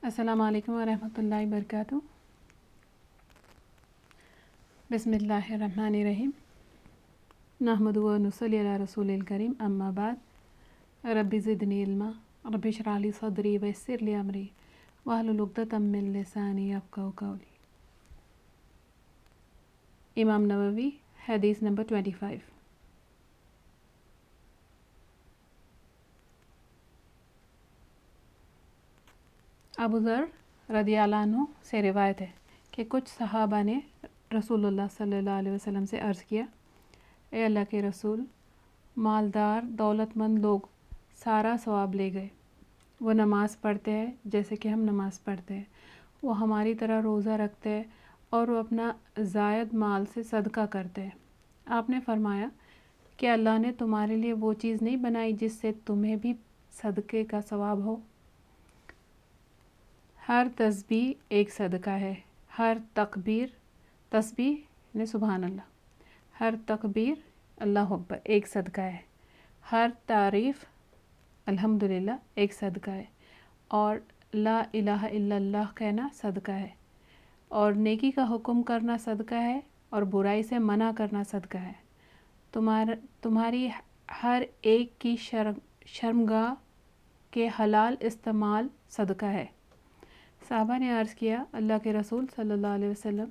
السلام علیکم ورحمۃ اللہ وبرکاتہ۔ بسم اللہ الرحمن الرحیم، نحمدہ و نصلی علی رسول الکریم، اما بعد، رب زدنی علما، رب اشرح لی صدری ویسر لی امری واحلل عقدۃ من لسانی یفقہوا قولی۔ امام نووی، حدیث نمبر 25۔ ابو ذر رضی اللہ عنہ سے روایت ہے کہ کچھ صحابہ نے رسول اللہ صلی اللہ علیہ وسلم سے عرض کیا، اے اللہ کے رسول، مالدار دولت مند لوگ سارا ثواب لے گئے۔ وہ نماز پڑھتے ہیں جیسے کہ ہم نماز پڑھتے ہیں، وہ ہماری طرح روزہ رکھتے ہیں اور وہ اپنا زائد مال سے صدقہ کرتے ہیں۔ آپ نے فرمایا کہ اللہ نے تمہارے لیے وہ چیز نہیں بنائی جس سے تمہیں بھی صدقے کا ثواب ہو؟ ہر تسبیح ایک صدقہ ہے، ہر تسبیح یعنی سبحان اللہ، ہر تکبیر اللہ اکبر ایک صدقہ ہے، ہر تعریف الحمدللہ ایک صدقہ ہے، اور لا الہ الا اللہ کہنا صدقہ ہے، اور نیکی کا حکم کرنا صدقہ ہے، اور برائی سے منع کرنا صدقہ ہے۔ تمہاری ہر ایک کی شرمگاہ کے حلال استعمال صدقہ ہے۔ صحابہ نے عرض کیا، اللہ کے رسول صلی اللہ علیہ وسلم،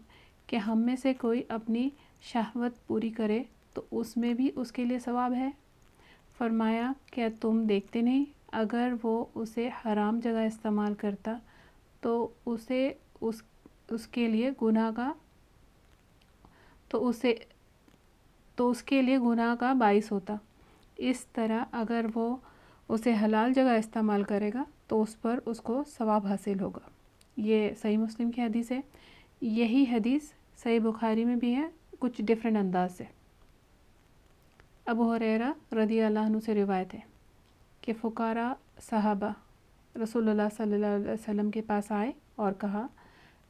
کہ ہم میں سے کوئی اپنی شہوت پوری کرے تو اس میں بھی اس کے لیے ثواب ہے؟ فرمایا، کیا تم دیکھتے نہیں اگر وہ اسے حرام جگہ استعمال کرتا تو اس کے لیے گناہ کا باعث ہوتا، اس طرح اگر وہ اسے حلال جگہ استعمال کرے گا تو اس پر اس کو ثواب حاصل ہوگا۔ یہ صحیح مسلم کی حدیث ہے۔ یہی حدیث صحیح بخاری میں بھی ہے، کچھ ڈیفرنٹ انداز سے۔ ابو ہریرہ رضی اللہ عنہ سے روایت ہے کہ فقراء صحابہ رسول اللہ صلی اللہ علیہ وسلم کے پاس آئے اور کہا،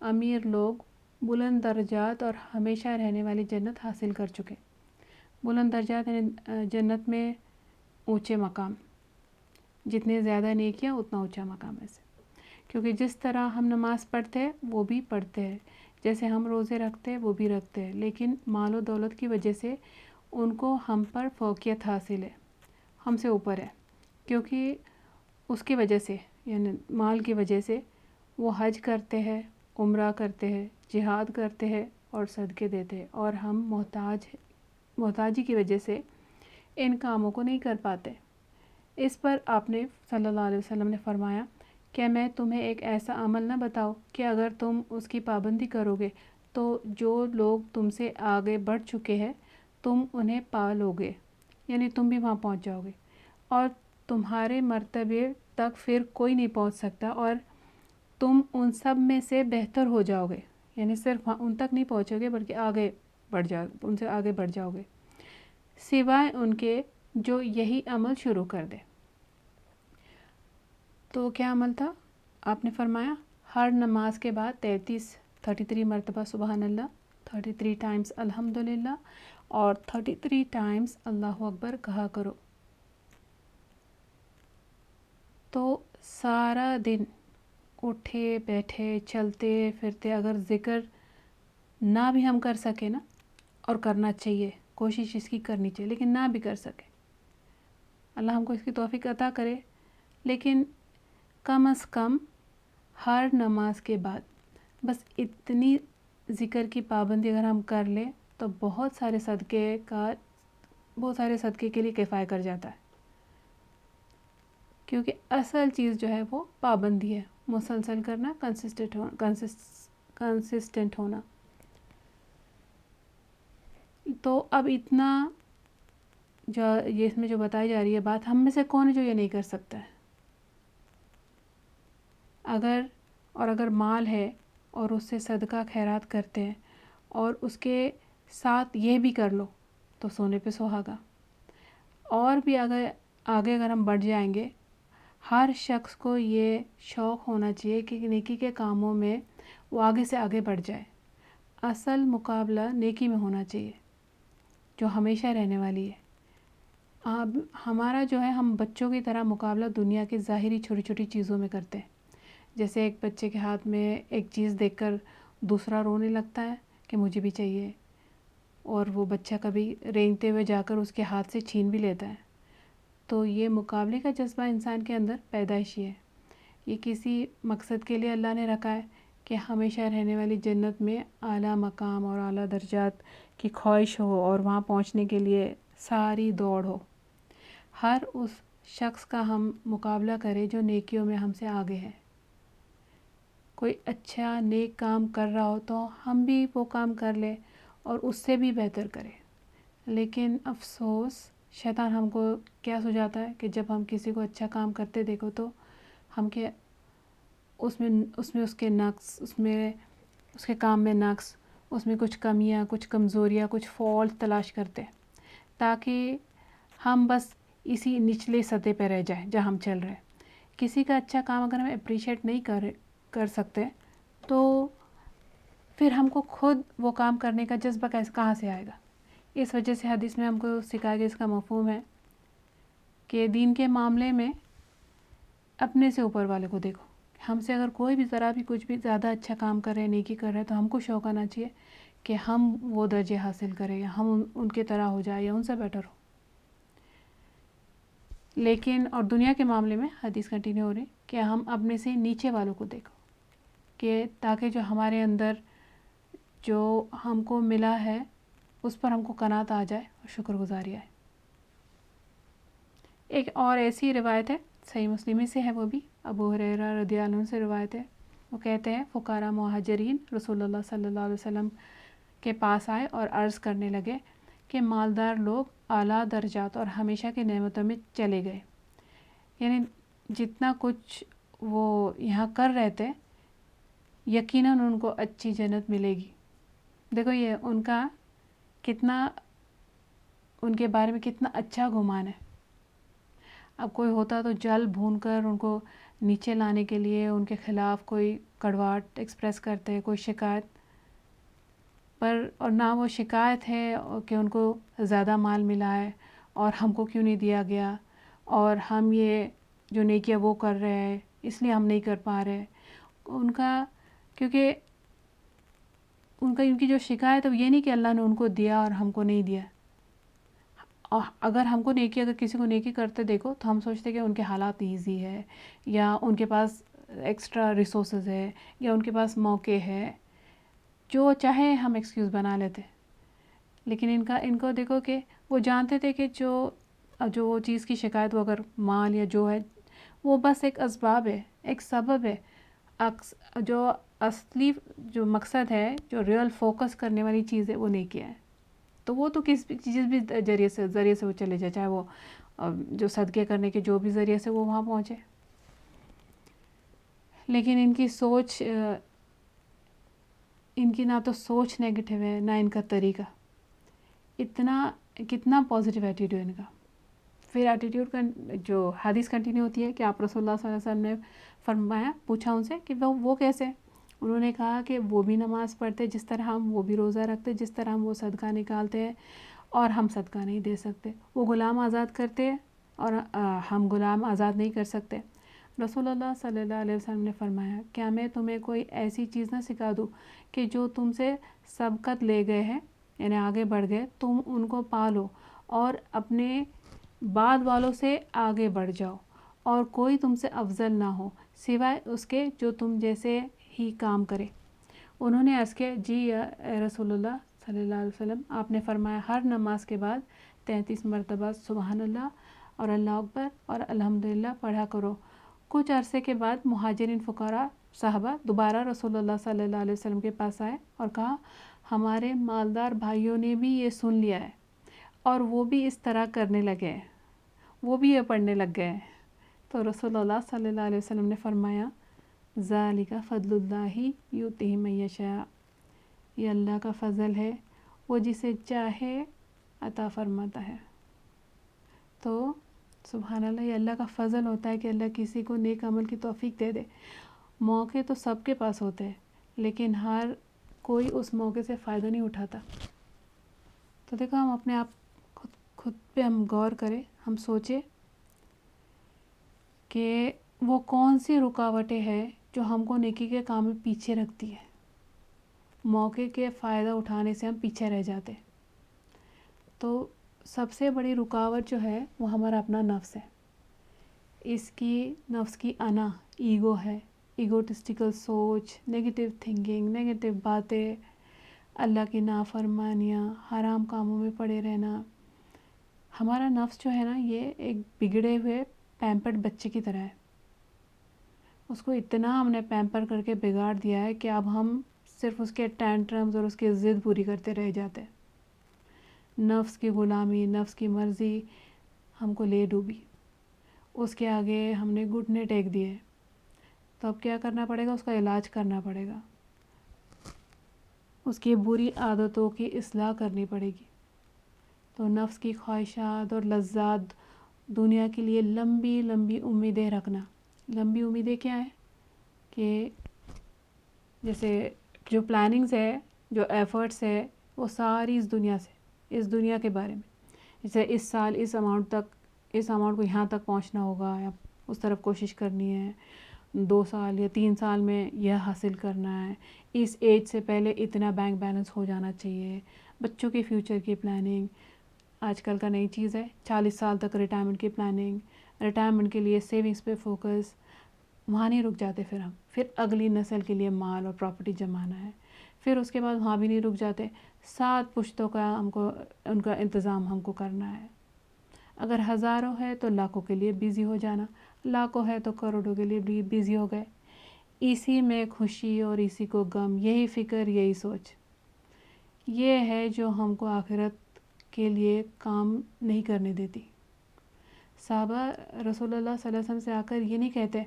امیر لوگ بلند درجات اور ہمیشہ رہنے والی جنت حاصل کر چکے۔ بلند درجات یعنی جنت میں اونچے مقام، جتنے زیادہ نیکیاں اتنا اونچا مقام ہے، کیونکہ جس طرح ہم نماز پڑھتے ہیں وہ بھی پڑھتے ہیں، جیسے ہم روزے رکھتے ہیں وہ بھی رکھتے ہیں، لیکن مال و دولت کی وجہ سے ان کو ہم پر فوقیت حاصل ہے، ہم سے اوپر ہے، کیونکہ اس کی وجہ سے یعنی مال کی وجہ سے وہ حج کرتے ہیں، عمرہ کرتے ہیں، جہاد کرتے ہیں اور صدقے دیتے ہیں، اور ہم محتاجی کی وجہ سے ان کاموں کو نہیں کر پاتے۔ اس پر آپ نے صلی اللہ علیہ وسلم نے فرمایا، کیا میں تمہیں ایک ایسا عمل نہ بتاؤں کہ اگر تم اس کی پابندی کرو گے تو جو لوگ تم سے آگے بڑھ چکے ہیں تم انہیں پا لو گے، یعنی تم بھی وہاں پہنچ جاؤ گے، اور تمہارے مرتبے تک پھر کوئی نہیں پہنچ سکتا، اور تم ان سب میں سے بہتر ہو جاؤ گے، یعنی صرف ان تک نہیں پہنچو گے بلکہ ان سے آگے بڑھ جاؤ گے، سوائے ان کے جو یہی عمل شروع کر دے۔ تو کیا عمل تھا؟ آپ نے فرمایا، ہر نماز کے بعد 33 مرتبہ سبحان اللہ، 33 ٹائمز الحمدللہ، اور 33 ٹائمز اللہ اکبر کہا کرو۔ تو سارا دن اٹھے بیٹھے چلتے پھرتے اگر ذکر نہ بھی ہم کر سکے نا، اور کرنا چاہیے، کوشش اس کی کرنی چاہیے، لیکن نہ بھی کر سکے، اللہ ہم کو اس کی توفیق عطا کرے، لیکن کم از کم ہر نماز کے بعد بس اتنی ذکر کی پابندی اگر ہم کر لیں تو بہت سارے صدقے کے لیے کفایہ کر جاتا ہے، کیونکہ اصل چیز جو ہے وہ پابندی ہے، مسلسل کرنا، کنسسٹنٹ ہونا۔ تو اب اتنا یہ اس میں جو بتائی جا رہی ہے بات، ہم میں سے کون ہے جو یہ نہیں کر سکتا ہے؟ اگر مال ہے اور اس سے صدقہ خیرات کرتے ہیں اور اس کے ساتھ یہ بھی کر لو تو سونے پہ سہاگا۔ اور بھی اگر ہم بڑھ جائیں گے، ہر شخص کو یہ شوق ہونا چاہیے کہ نیکی کے کاموں میں وہ آگے سے آگے بڑھ جائے۔ اصل مقابلہ نیکی میں ہونا چاہیے جو ہمیشہ رہنے والی ہے۔ ہمارا جو ہے، ہم بچوں کی طرح مقابلہ دنیا کی ظاہری چھوٹی چھوٹی چیزوں میں کرتے ہیں، جیسے ایک بچے کے ہاتھ میں ایک چیز دیکھ کر دوسرا رونے لگتا ہے کہ مجھے بھی چاہیے، اور وہ بچہ کبھی رینگتے ہوئے جا کر اس کے ہاتھ سے چھین بھی لیتا ہے. تو یہ مقابلے کا جذبہ انسان کے اندر پیدائشی ہے. یہ کسی مقصد کے لیے اللہ نے رکھا ہے کہ ہمیشہ رہنے والی جنت میں اعلیٰ مقام اور اعلیٰ درجات کی خواہش ہو، اور وہاں پہنچنے کے لیے ساری دوڑ ہو. ہر اس شخص کا ہم مقابلہ کریں جو نیکیوں میں ہم سے آگے ہے. کوئی اچھا نیک کام کر رہا ہو تو ہم بھی وہ کام کر لیں اور اس سے بھی بہتر کریں. لیکن افسوس شیطان ہم کو کیا سجاتا ہے کہ جب ہم کسی کو اچھا کام کرتے دیکھو تو ہم کے اس میں اس کے نقص، اس کے کام میں نقص، اس میں کچھ کمیاں، کچھ کمزوریاں، کچھ فالٹ تلاش کرتے تاکہ ہم بس اسی نچلے سطح پہ رہ جائیں جہاں ہم چل رہے ہیں. کسی کا اچھا کام اگر ہم اپریشیٹ نہیں کر سکتے تو پھر ہم کو خود وہ کام کرنے کا جذبہ کہاں سے آئے گا. اس وجہ سے حدیث میں ہم کو سکھایا گیا، اس کا مفہوم ہے کہ دین کے معاملے میں اپنے سے اوپر والے کو دیکھو. ہم سے اگر کوئی بھی ذرا بھی کچھ بھی زیادہ اچھا کام کر رہے ہیں، نیکی کر رہے ہیں، تو ہم کو شوق آنا چاہیے کہ ہم وہ درجے حاصل کریں یا ہم ان کے طرح ہو جائے یا ان سے بیٹر ہو. لیکن اور دنیا کے معاملے میں حدیث کنٹینیو ہو رہی کہ ہم اپنے سے نیچے والوں کو دیکھو، کہ تاکہ جو ہمارے اندر جو ہم کو ملا ہے اس پر ہم کو قناعت آ جائے اور شکر گزاری آئے. ایک اور ایسی روایت ہے، صحیح مسلم سے ہے، وہ بھی ابو ہریرہ رضی اللہ عنہ سے روایت ہے. وہ کہتے ہیں فقراء مہاجرین رسول اللہ صلی اللہ علیہ وسلم کے پاس آئے اور عرض کرنے لگے کہ مالدار لوگ اعلیٰ درجات اور ہمیشہ کی نعمتوں میں چلے گئے. یعنی جتنا کچھ وہ یہاں کر رہے تھے یقیناً ان کو اچھی جنت ملے گی. دیکھو یہ ان کا کتنا، ان کے بارے میں کتنا اچھا گمان ہے. اب کوئی ہوتا تو جل بھون کر ان کو نیچے لانے کے لیے ان کے خلاف کوئی کڑواہٹ ایکسپریس کرتے، کوئی شکایت پر، اور نہ وہ شکایت ہے کہ ان کو زیادہ مال ملا ہے اور ہم کو کیوں نہیں دیا گیا، اور ہم یہ جو نیکیاں وہ کر رہے ہیں اس لیے ہم نہیں کر پا رہے. ان کا کیونکہ ان کی جو شکایت ہے وہ یہ نہیں کہ اللہ نے ان کو دیا اور ہم کو نہیں دیا. اگر ہم کو نیکی، اگر کسی کو نیکی کرتے دیکھو تو ہم سوچتے کہ ان کے حالات ایزی ہے یا ان کے پاس ایکسٹرا ریسورسز ہے یا ان کے پاس موقع ہے، جو چاہے ہم ایکسکیوز بنا لیتے. لیکن ان کو دیکھو کہ وہ جانتے تھے کہ جو چیز کی شکایت وہ اگر مال یا جو ہے وہ بس ایک اسباب ہے، ایک سبب ہے. جو اصلی جو مقصد ہے، جو ریئل فوکس کرنے والی چیز ہے وہ نیکی ہے. تو وہ تو کس چیز بھی ذریعے سے وہ چلے جائے، چاہے وہ جو صدقے کرنے کے جو بھی ذریعے سے وہ وہاں پہنچے. لیکن ان کی سوچ، ان کی نہ تو سوچ نیگیٹو ہے نہ ان کا طریقہ. کتنا پازیٹیو ایٹیٹیوڈ ان کا. پھر ایٹیٹیوڈ کا جو حدیث کنٹینیو ہوتی ہے کہ آپ رسول اللہ صلی اللہ علیہ وسلم نے فرمایا، پوچھا ان سے کہ وہ کیسے. انہوں نے کہا کہ وہ بھی نماز پڑھتے جس طرح ہم، وہ بھی روزہ رکھتے جس طرح ہم، وہ صدقہ نکالتے ہیں اور ہم صدقہ نہیں دے سکتے. وہ غلام آزاد کرتے اور ہم غلام آزاد نہیں کر سکتے. رسول اللہ صلی اللہ علیہ وسلم نے فرمایا، کیا میں تمہیں کوئی ایسی چیز نہ سکھا دوں کہ جو تم سے سبقت لے گئے ہیں، یعنی آگے بڑھ گئے، تم ان کو پالو اور اپنے بعد والوں سے آگے بڑھ جاؤ، اور کوئی تم سے افضل نہ ہو سوائے اس کے جو تم جیسے ہی کام کرے. انہوں نے عرض کیا، جی اے رسول اللہ صلی اللہ علیہ وسلم. آپ نے فرمایا، ہر نماز کے بعد 33 مرتبہ سبحان اللہ اور اللہ اکبر اور الحمدللہ پڑھا کرو. کچھ عرصے کے بعد مہاجرین فقراء صحابہ دوبارہ رسول اللہ صلی اللہ علیہ وسلم کے پاس آئے اور کہا، ہمارے مالدار بھائیوں نے بھی یہ سن لیا ہے اور وہ بھی اس طرح کرنے لگے ہیں، وہ بھی یہ پڑھنے لگ گئے ہیں. تو رسول اللہ صلی اللہ علیہ وسلم نے فرمایا، ذالک فضل اللہ یؤتیہ من یشاء. یہ اللہ کا فضل ہے، وہ جسے چاہے عطا فرماتا ہے. تو سبحان اللہ، یہ اللہ کا فضل ہوتا ہے کہ اللہ کسی کو نیک عمل کی توفیق دے دے. موقع تو سب کے پاس ہوتے ہیں لیکن ہر کوئی اس موقع سے فائدہ نہیں اٹھاتا. تو دیکھو، ہم اپنے آپ خود پہ ہم غور کریں، ہم سوچیں کہ وہ کون سی رکاوٹیں ہیں جو ہم کو نیکی کے کام میں پیچھے رکھتی ہے. موقع کے فائدہ اٹھانے سے ہم پیچھے رہ جاتے. تو سب سے بڑی رکاوٹ جو ہے وہ ہمارا اپنا نفس ہے. اس کی نفس کی انا ایگو ہے، ایگوٹسٹیکل سوچ، نیگیٹو تھنکنگ، نیگیٹو باتیں، اللہ کی نافرمانیاں، حرام کاموں میں پڑے رہنا. ہمارا نفس جو ہے نا یہ ایک بگڑے ہوئے پیمپرڈ بچے کی طرح ہے. اس کو اتنا ہم نے پیمپر کر کے بگاڑ دیا ہے کہ اب ہم صرف اس کے ٹینٹرمز اور اس کی ضد پوری کرتے رہ جاتے. نفس کی غلامی، نفس کی مرضی ہم کو لے ڈوبی. اس کے آگے ہم نے گھٹنے ٹیک دیے. تو اب کیا کرنا پڑے گا؟ اس کا علاج کرنا پڑے گا. اس کی بری عادتوں کی اصلاح کرنی پڑے گی. تو نفس کی خواہشات اور لذات دنیا کے لیے لمبی لمبی امیدیں رکھنا. لمبی امیدیں کیا ہیں؟ کہ جیسے جو پلاننگز ہے، جو ایفرٹس ہے، وہ ساری اس دنیا کے بارے میں. جیسے اس سال اس اماؤنٹ کو یہاں تک پہنچنا ہوگا، یا اس طرف کوشش کرنی ہے. 2 سال یا 3 سال میں یہ حاصل کرنا ہے. اس ایج سے پہلے اتنا بینک بیلنس ہو جانا چاہیے. بچوں کے فیوچر کی پلاننگ آج کل کا نئی چیز ہے. 40 سال تک ریٹائرمنٹ کی پلاننگ، ریٹائرمنٹ کے لیے سیونگز پہ فوکس. وہاں نہیں رک جاتے پھر اگلی نسل کے لیے مال اور پراپرٹی جمانا ہے. پھر اس کے بعد وہاں بھی نہیں رک جاتے. 7 پشتوں کا ان کا انتظام ہم کو کرنا ہے. اگر ہزاروں ہے تو لاکھوں کے لیے بیزی ہو جانا، لاکھوں ہے تو کروڑوں کے لیے بھی بیزی ہو گئے. اسی میں خوشی اور اسی کو غم، یہی فکر، یہی سوچ، یہ ہے جو ہم کو آخرت کے لیے کام نہیں کرنے دیتی. صحابہ رسول اللہ صلی اللہ علیہ وسلم سے آ کر یہ نہیں کہتے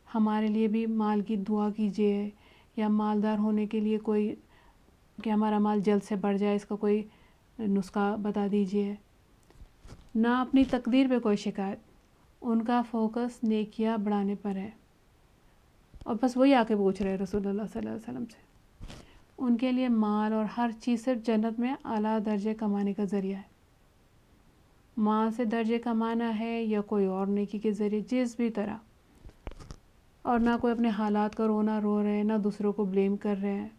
ہمارے لیے بھی مال کی دعا کیجیے، یا مالدار ہونے کے لیے کوئی، کہ ہمارا مال جلد سے بڑھ جائے، اس کا کوئی نسخہ بتا دیجیے. نہ اپنی تقدیر پہ کوئی شکایت. ان کا فوکس نیکیاں بڑھانے پر ہے. اور بس وہی آ کے پوچھ رہے رسول اللہ صلی اللہ علیہ وسلم سے. ان کے لیے مال اور ہر چیز صرف جنت میں اعلیٰ درجے کمانے کا ذریعہ ہے. مال سے درجے کمانا ہے یا کوئی اور نیکی کے ذریعے، جس بھی طرح. اور نہ کوئی اپنے حالات کا رونا رو رہے ہیں، نہ دوسروں کو بلیم کر رہے ہیں.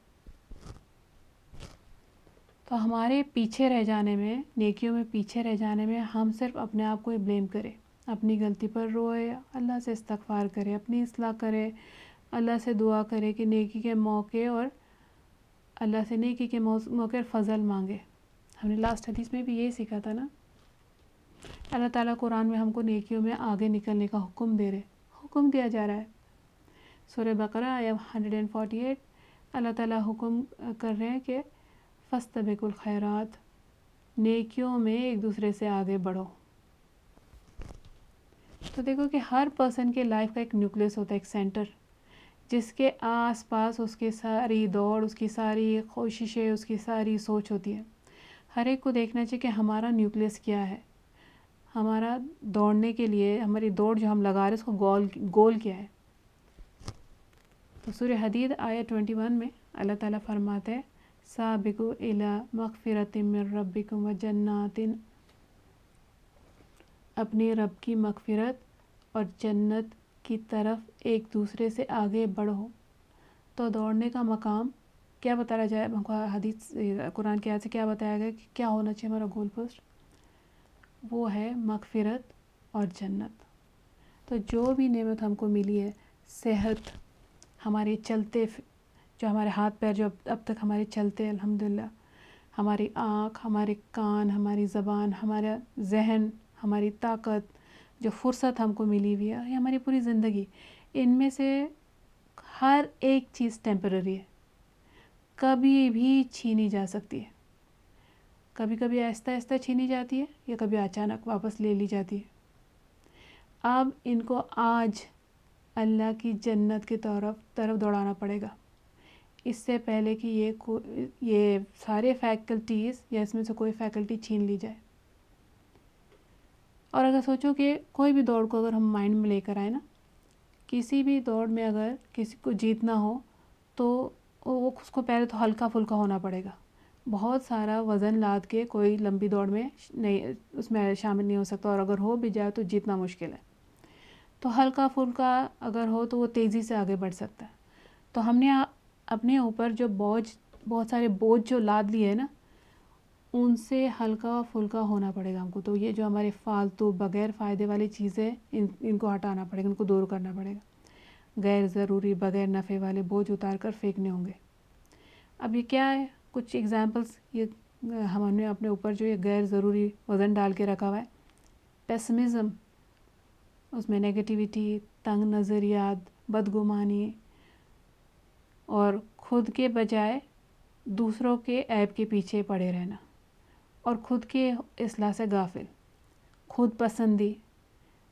تو ہمارے پیچھے رہ جانے میں، نیکیوں میں پیچھے رہ جانے میں، ہم صرف اپنے آپ کو ہی بلیم کریں. اپنی غلطی پر روئے، اللہ سے استغفار کرے، اپنی اصلاح کرے، اللہ سے دعا کرے کہ نیکی کے موقع، اور اللہ سے نیکی کے موقع فضل مانگے. ہم نے لاسٹ حدیث میں بھی یہی سیکھا تھا نا. اللہ تعالیٰ قرآن میں ہم کو نیکیوں میں آگے نکلنے کا حکم دیا جا رہا ہے. سورہ بقرہ آیت 148 اللہ تعالیٰ حکم کر رہے ہیں کہ فاستبقوا الخیرات، نیکیوں میں ایک دوسرے سے آگے بڑھو. تو دیکھو کہ ہر پرسن کے لائف کا ایک نیوکلیس ہوتا ہے، ایک سینٹر، جس کے آس پاس اس کی ساری دوڑ، اس کی ساری کوششیں، اس کی ساری سوچ ہوتی ہے. ہر ایک کو دیکھنا چاہیے کہ ہمارا نیوکلیس کیا ہے. ہمارا دوڑنے کے لیے، ہماری دوڑ جو ہم لگا رہے ہیں، اس کو گول کیا ہے. تو سورہ حدید آیت 21 میں اللہ تعالیٰ فرماتے ہیں سابقوا الی مغفرۃ من ربکم وجنات، اپنی رب کی مغفرت اور جنت کی طرف ایک دوسرے سے آگے بڑھو. تو دوڑنے کا مقام کیا بتایا جائے؟ حدیث قرآن کی آیت سے کیا بتایا گیا کہ کیا ہونا چاہیے ہمارا گول پوسٹ؟ وہ ہے مغفرت اور جنت. تو جو بھی نعمت ہم کو ملی ہے، صحت، ہمارے چلتے، جو ہمارے ہاتھ پیر جو اب تک ہمارے چلتے الحمدللہ، ہماری آنکھ، ہمارے کان، ہماری زبان، ہمارا ذہن، ہماری طاقت، جو فرصت ہم کو ملی ہوئی ہے، یہ ہماری پوری زندگی، ان میں سے ہر ایک چیز ٹیمپرری ہے، کبھی بھی چھینی جا سکتی ہے. کبھی کبھی آہستہ آہستہ چھینی جاتی ہے، یا کبھی اچانک واپس لے لی جاتی ہے. اب ان کو آج اللہ کی جنت کی طرف دوڑانا پڑے گا، اس سے پہلے کہ یہ سارے فیکلٹیز یا اس میں سے کوئی فیکلٹی چھین لی جائے. اور اگر سوچو کہ کوئی بھی دوڑ کو اگر ہم مائنڈ میں لے کر آئے نا، کسی بھی دوڑ میں اگر کسی کو جیتنا ہو تو وہ اس کو پہلے تو ہلکا پھلکا ہونا پڑے گا. بہت سارا وزن لاد کے کوئی لمبی دوڑ میں نہیں، اس میں شامل نہیں ہو سکتا، اور اگر ہو بھی جائے تو جیتنا مشکل ہے. تو ہلکا پھلکا اگر ہو تو وہ تیزی سے آگے بڑھ سکتا ہے. تو ہم نے اپنے اوپر جو بہت سارے بوجھ جو لاد لیے ہیں نا، ان سے ہلکا پھلکا ہونا پڑے گا ہم کو. تو یہ جو ہمارے فالتو بغیر فائدے والی چیزیں ان کو ہٹانا پڑے گا، ان کو دور کرنا پڑے گا. غیر ضروری بغیر نفع والے بوجھ اتار کر پھینکنے ہوں گے. اب یہ کیا ہے؟ کچھ ایگزامپلس. یہ ہم نے اپنے اوپر جو یہ غیر ضروری وزن ڈال کے رکھا ہوا ہے، پیسمزم، اس میں نیگیٹیوٹی، تنگ نظریات، بدگمانی، اور خود کے بجائے دوسروں کے عیب کے پیچھے پڑے رہنا، اور خود کے اصلاح سے غافل، خود پسندی،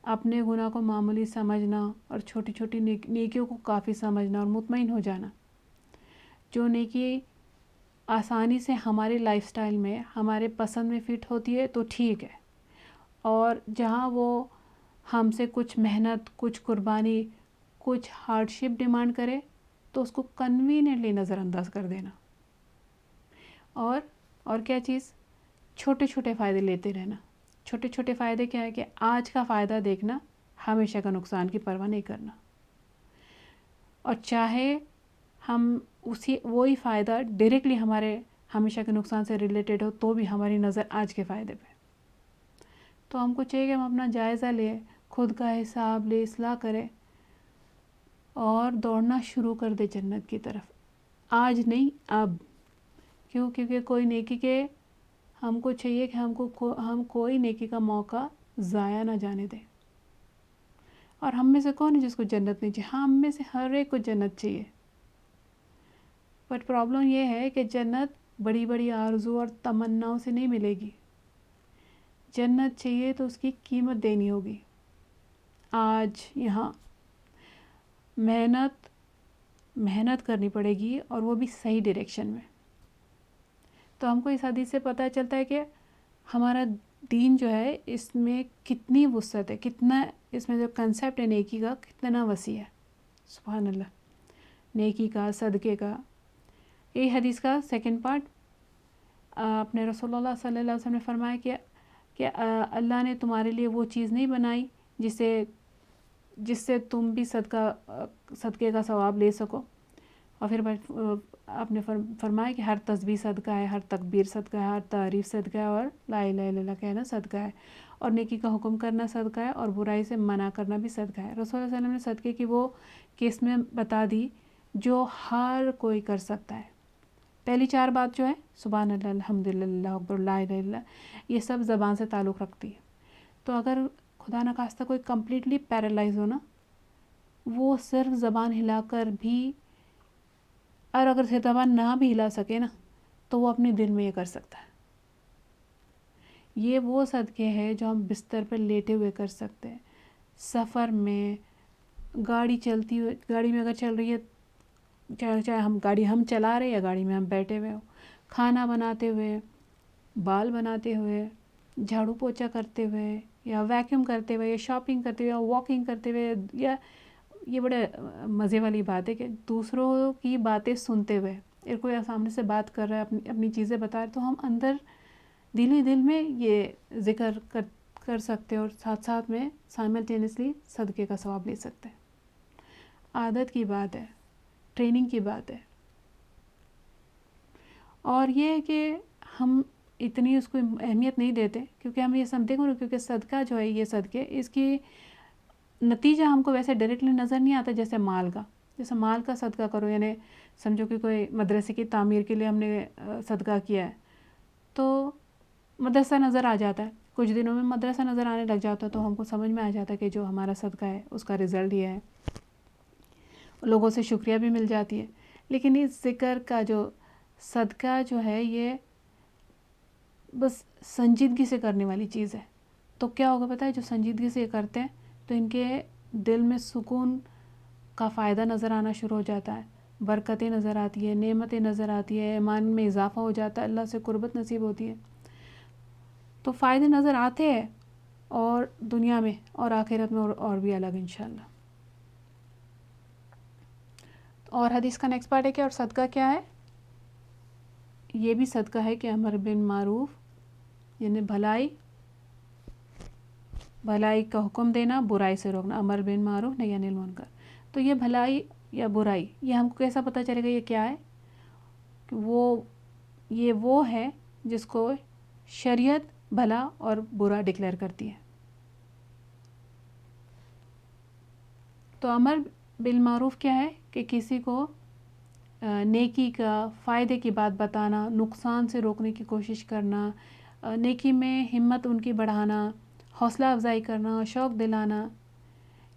اپنے گناہ کو معمولی سمجھنا اور چھوٹی چھوٹی نیکیوں کو کافی سمجھنا اور مطمئن ہو جانا. جو نیکی آسانی سے ہمارے لائف سٹائل میں ہمارے پسند میں فٹ ہوتی ہے تو ٹھیک ہے، اور جہاں وہ ہم سے کچھ محنت، کچھ قربانی، کچھ ہارڈ شپ ڈیمانڈ کرے تو اس کو کنوینئنٹلی نظر انداز کر دینا. اور کیا چیز؟ چھوٹے چھوٹے فائدے لیتے رہنا. چھوٹے چھوٹے فائدے کیا ہے کہ آج کا فائدہ دیکھنا، ہمیشہ کا نقصان کی پرواہ نہیں کرنا. اور چاہے ہم وہی فائدہ ڈائریکٹلی ہمارے ہمیشہ کے نقصان سے ریلیٹڈ ہو تو بھی ہماری نظر آج کے فائدے پہ. تو ہم کو چاہیے کہ ہم اپنا جائزہ لیں، خود کا حساب لے، اصلاح کرے اور دوڑنا شروع کر دے جنت کی طرف. آج نہیں، اب. کیونکہ کوئی نیکی کے ہم کو چاہیے کہ ہم کوئی نیکی کا موقع ضائع نہ جانے دیں. اور ہم میں سے کون ہے جس کو جنت نہیں چاہیے؟ ہاں، ہم میں سے ہر ایک کو جنت چاہیے. بٹ پرابلم یہ ہے کہ جنت بڑی بڑی آرزو اور تمناؤں سے نہیں ملے گی. جنت چاہیے تو اس کی قیمت دینی ہوگی. آج یہاں محنت کرنی پڑے گی، اور وہ بھی صحیح ڈائریکشن میں. تو ہم کو اس حدیث سے پتہ چلتا ہے کہ ہمارا دین جو ہے اس میں کتنی وسعت ہے، کتنا اس میں جو کنسیپٹ ہے نیکی کا کتنا وسیع ہے. سبحان اللہ. نیکی کا، صدقے کا. یہی حدیث کا سیکنڈ پارٹ. اپنے رسول اللہ صلی اللہ علیہ وسلم نے فرمایا کہ اللہ نے تمہارے لیے وہ چیز نہیں بنائی جس سے تم بھی صدقے کا ثواب لے سکو. اور پھر آپ نے فرمایا کہ ہر تسبیح صدقہ ہے، ہر تکبیر صدقہ ہے، ہر تعریف صدقہ ہے، اور لا الہ الا اللہ کہنا صدقہ ہے، اور نیکی کا حکم کرنا صدقہ ہے، اور برائی سے منع کرنا بھی صدقہ ہے. رسول اللہ صلی اللہ علیہ وسلم نے صدقے کی وہ قسمیں بتا دی جو ہر کوئی کر سکتا ہے. پہلی 4 بات جو ہے، سبحان اللہ، الحمدللہ، اللہ اکبر، لا الہ الا اللہ، یہ سب زبان سے تعلق رکھتی ہے. تو اگر خدا نخواستہ کوئی کمپلیٹلی پیرالائز ہو نا، وہ صرف زبان ہلا کر بھی، اور اگر زبان نہ بھی ہلا سکے نا تو وہ اپنے دل میں یہ کر سکتا ہے. یہ وہ صدقے ہیں جو ہم بستر پر لیٹے ہوئے کر سکتے ہیں، سفر میں، گاڑی میں اگر چل رہی ہے، چاہے گاڑی ہم چلا رہے یا گاڑی میں ہم بیٹھے ہوئے ہو، کھانا بناتے ہوئے، بال بناتے ہوئے، جھاڑو پوچھا کرتے ہوئے، یا ویکیوم کرتے ہوئے، یا شاپنگ کرتے ہوئے، یا واکنگ کرتے ہوئے. یا یہ بڑے مزے والی بات ہے کہ دوسروں کی باتیں سنتے ہوئے، اگر کوئی سامنے سے بات کر رہا ہے، اپنی چیزیں بتا رہا ہے، تو ہم اندر دل ہی دل میں یہ ذکر کر سکتے ہیں، اور ساتھ ساتھ میں سائملٹینیسلی صدقے کا ثواب لے سکتے ہیں. عادت کی بات ہے، ٹریننگ کی بات ہے. اور یہ ہے کہ ہم اتنی اس کو اہمیت نہیں دیتے، کیونکہ ہم یہ سمجھتے ہیں کیونکہ صدقہ جو ہے، یہ صدقے، اس کی نتیجہ ہم کو ویسے ڈائریکٹلی نظر نہیں آتا. جیسے مال کا صدقہ کرو، یعنی سمجھو کہ کوئی مدرسے کی تعمیر کے لیے ہم نے صدقہ کیا ہے تو مدرسہ نظر آ جاتا ہے. کچھ دنوں میں مدرسہ نظر آنے لگ جاتا ہے، تو ہم کو سمجھ میں آ جاتا ہے کہ جو ہمارا صدقہ ہے اس کا رزلٹ یہ ہے، لوگوں سے شکریہ بھی مل جاتی ہے. لیکن اس ذکر کا جو صدقہ جو ہے، یہ بس سنجیدگی سے کرنے والی چیز ہے. تو کیا ہوگا پتہ ہے؟ جو سنجیدگی سے کرتے ہیں تو ان کے دل میں سکون کا فائدہ نظر آنا شروع ہو جاتا ہے، برکتیں نظر آتی ہے، نعمتیں نظر آتی ہے، ایمان میں اضافہ ہو جاتا ہے، اللہ سے قربت نصیب ہوتی ہے. تو فائدے نظر آتے ہیں، اور دنیا میں اور آخرت میں اور بھی الگ انشاءاللہ. اور حدیث کا نیکسٹ پارٹ ہے کہ اور صدقہ کیا ہے؟ یہ بھی صدقہ ہے کہ امر بالمعروف، یعنی بھلائی کا حکم دینا، برائی سے روکنا. امر بالمعروف نہی عن المنکر. تو یہ بھلائی یا برائی، یہ ہم کو کیسا پتہ چلے گا یہ کیا ہے؟ کہ وہ ہے جس کو شریعت بھلا اور برا ڈکلیئر کرتی ہے۔ تو امر بالمعروف کیا ہے؟ کہ کسی کو نیکی کا فائدے کی بات بتانا، نقصان سے روکنے کی کوشش کرنا، نیکی میں ہمت ان کی بڑھانا، حوصلہ افزائی کرنا، شوق دلانا،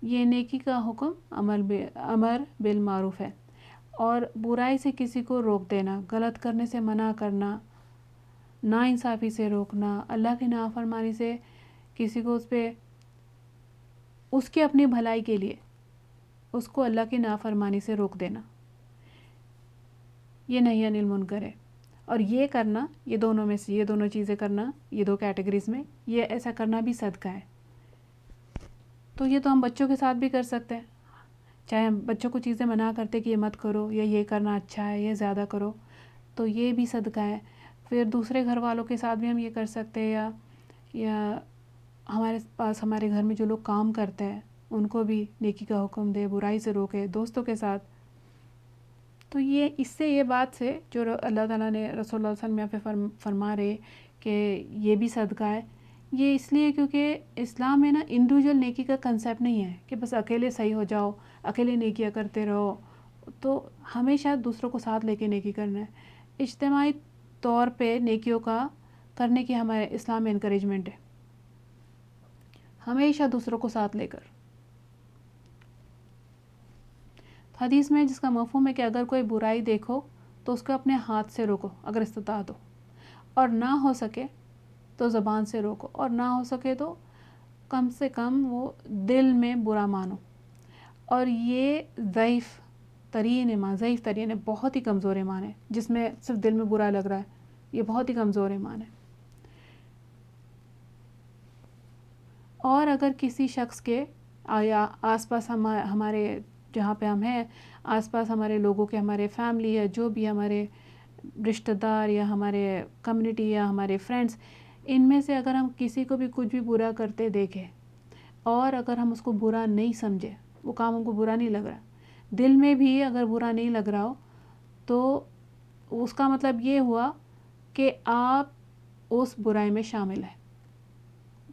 یہ نیکی کا حکم امر بالمعروف ہے۔ اور برائی سے کسی کو روک دینا، غلط کرنے سے منع کرنا، ناانصافی سے روکنا، اللہ کی نافرمانی سے کسی کو اس کی اپنی بھلائی کے لیے اس کو اللہ کی نافرمانی سے روک دینا، یہ نہی عن المنکر ہے۔ اور یہ کرنا، یہ دونوں میں سے یہ دونوں چیزیں کرنا، یہ دو کیٹیگریز میں یہ ایسا کرنا بھی صدقہ ہے۔ تو یہ تو ہم بچوں کے ساتھ بھی کر سکتے ہیں، چاہے ہم بچوں کو چیزیں منع کرتے کہ یہ مت کرو یا یہ کرنا اچھا ہے، یہ زیادہ کرو، تو یہ بھی صدقہ ہے۔ پھر دوسرے گھر والوں کے ساتھ بھی ہم یہ کر سکتے ہیں، یا ہمارے پاس ہمارے گھر میں جو لوگ کام کرتے ہیں ان کو بھی نیکی کا حکم دے، برائی سے روکے، دوستوں کے ساتھ۔ تو یہ اس سے یہ بات سے جو اللہ تعالیٰ نے رسول اللہ صلی اللہ علیہ وسلم یہاں پہ فرما رہے کہ یہ بھی صدقہ ہے، یہ اس لیے کیونکہ اسلام میں نا انڈیویجول نیکی کا کنسیپٹ نہیں ہے کہ بس اکیلے صحیح ہو جاؤ، اکیلے نیکیاں کرتے رہو، تو ہمیشہ دوسروں کو ساتھ لے کے نیکی کرنا ہے۔ اجتماعی طور پہ نیکیوں کا کرنے کی ہمارے اسلام میں انکریجمنٹ ہے، ہمیشہ دوسروں کو ساتھ لے کر۔ حدیث میں جس کا مفہوم ہے کہ اگر کوئی برائی دیکھو تو اس کو اپنے ہاتھ سے روکو اگر استطاعت ہو، اور نہ ہو سکے تو زبان سے روکو، اور نہ ہو سکے تو کم سے کم وہ دل میں برا مانو۔ اور یہ ضعیف ترین ہے، بہت ہی کمزور ایمان ہے، جس میں صرف دل میں برا لگ رہا ہے، یہ بہت ہی کمزور ایمان ہے۔ اور اگر کسی شخص کے یا آس پاس ہمارے جہاں پہ ہم ہیں، آس پاس ہمارے لوگوں کے، ہمارے فیملی یا جو بھی ہمارے رشتہ دار یا ہمارے کمیونٹی یا ہمارے فرینڈس، ان میں سے اگر ہم کسی کو بھی کچھ بھی برا کرتے دیکھیں اور اگر ہم اس کو برا نہیں سمجھے، وہ کام ہم کو برا نہیں لگ رہا، دل میں بھی اگر برا نہیں لگ رہا ہو، تو اس کا مطلب یہ ہوا کہ آپ اس برائی میں شامل ہیں،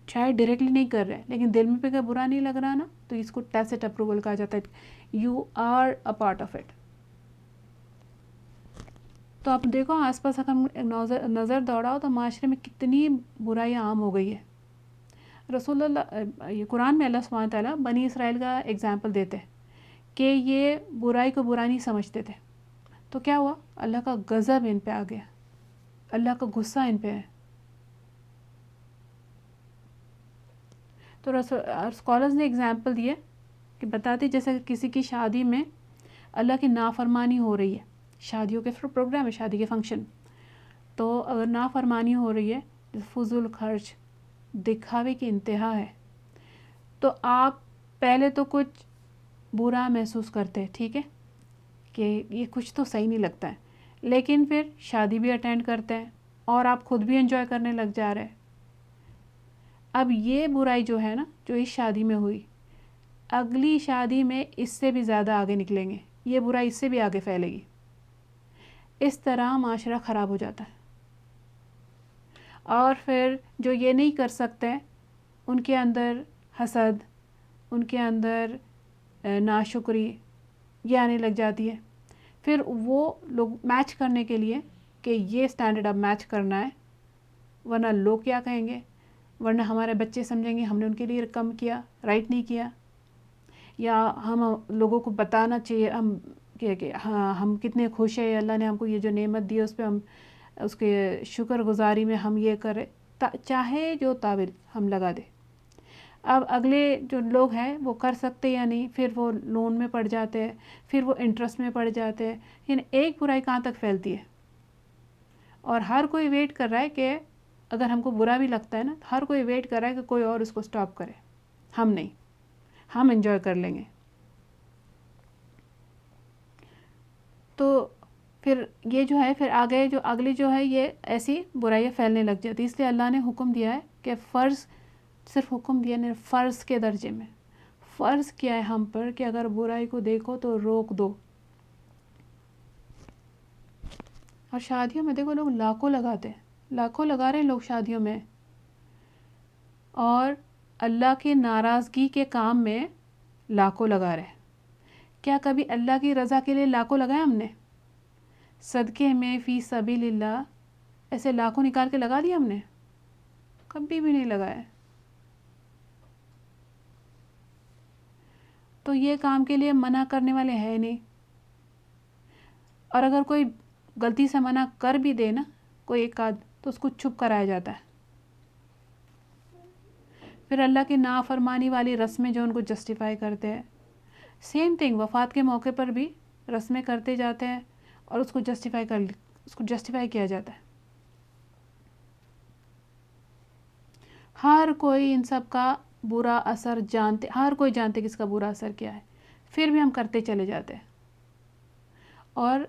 شاید ڈائریکٹلی نہیں کر رہے لیکن دل میں بھی اگر برا نہیں لگ رہا نا، تو اس کو ٹیسٹ اپروول کہا جاتا ہے، you are a part of it. تو آپ دیکھو آس پاس اگر نظر دوڑاؤ تو معاشرے میں کتنی برائیاں عام ہو گئی ہے۔ رسول اللہ قرآن میں اللہ سبحانہ تعالیٰ بنی اسرائیل کا ایگزامپل دیتے ہیں کہ یہ برائی کو برا نہیں سمجھتے تھے، تو کیا ہوا؟ اللہ کا غضب ان پہ آ گیا، اللہ کا غصہ ان پہ ہے۔ تو اسکالرز نے ایگزامپل دیے کہ بتاتے جیسے کسی کی شادی میں اللہ کی نافرمانی ہو رہی ہے، شادیوں کے پروگرام ہے، شادی کے فنکشن، تو اگر نافرمانی ہو رہی ہے، فضول خرچ، دکھاوے کی انتہا ہے، تو آپ پہلے تو کچھ برا محسوس کرتے، ٹھیک ہے کہ یہ کچھ تو صحیح نہیں لگتا ہے، لیکن پھر شادی بھی اٹینڈ کرتے ہیں اور آپ خود بھی انجوائے کرنے لگ جا رہے ہیں۔ اب یہ برائی جو ہے نا، جو اس شادی میں ہوئی، اگلی شادی میں اس سے بھی زیادہ آگے نکلیں گے، یہ برائی اس سے بھی آگے پھیلے گی، اس طرح معاشرہ خراب ہو جاتا ہے۔ اور پھر جو یہ نہیں کر سکتے ان کے اندر حسد، ان کے اندر ناشکری یہ آنے لگ جاتی ہے، پھر وہ لوگ میچ کرنے کے لیے کہ یہ سٹینڈرڈ اب میچ کرنا ہے، ورنہ لوگ کیا کہیں گے، ورنہ ہمارے بچے سمجھیں گے ہم نے ان کے لیے کم کیا، رائٹ نہیں کیا، یا ہم لوگوں کو بتانا چاہیے کہ ہاں ہم کتنے خوش ہیں، اللہ نے ہم کو یہ جو نعمت دی ہے اس پہ ہم اس کے شکر گزاری میں ہم یہ کریں، چاہے جو تعویل ہم لگا دیں۔ اب اگلے جو لوگ ہیں وہ کر سکتے یا نہیں، پھر وہ لون میں پڑ جاتے ہیں، پھر وہ انٹرسٹ میں پڑ جاتے ہیں، یعنی ایک برائی کہاں تک پھیلتی ہے، اور ہر کوئی ویٹ کر رہا ہے کہ اگر ہم کو برا بھی لگتا ہے نا، ہر کوئی ویٹ کر رہا ہے کہ کوئی اور اس کو سٹاپ کرے، ہم نہیں، ہم انجوائے کر لیں گے۔ تو پھر یہ جو ہے، پھر آگے جو اگلی جو ہے یہ ایسی برائیاں پھیلنے لگ جاتی، اس لیے اللہ نے حکم دیا ہے کہ فرض، صرف حکم دیا نہیں، فرض کے درجے میں فرض کیا ہے ہم پر کہ اگر برائی کو دیکھو تو روک دو. اور شادیوں میں دیکھو لوگ لاکھوں لگاتے ہیں, لاکھوں لگا رہے ہیں لوگ شادیوں میں, اور اللہ کی ناراضگی کے کام میں لاکھوں لگا رہے ہیں. کیا کبھی اللہ کی رضا کے لیے لاکھوں لگائے ہم نے؟ صدقے میں فی سبیل اللہ ایسے لاکھوں نکال کے لگا دیا ہم نے؟ کبھی بھی نہیں لگایا. تو یہ کام کے لیے منع کرنے والے ہیں نہیں. اور اگر کوئی غلطی سے منع کر بھی دے نا کوئی ایک آدھ, تو اس کو چھپ کرایا جاتا ہے. پھر اللہ کی نافرمانی والی رسمیں جو ان کو جسٹیفائی کرتے ہیں, سیم تھنگ وفات کے موقع پر بھی رسمیں کرتے جاتے ہیں اور اس کو جسٹیفائی کیا جاتا ہے. ہر کوئی ان سب کا برا اثر جانتے, ہر کوئی جانتے کہ اس کا برا اثر کیا ہے, پھر بھی ہم کرتے چلے جاتے ہیں. اور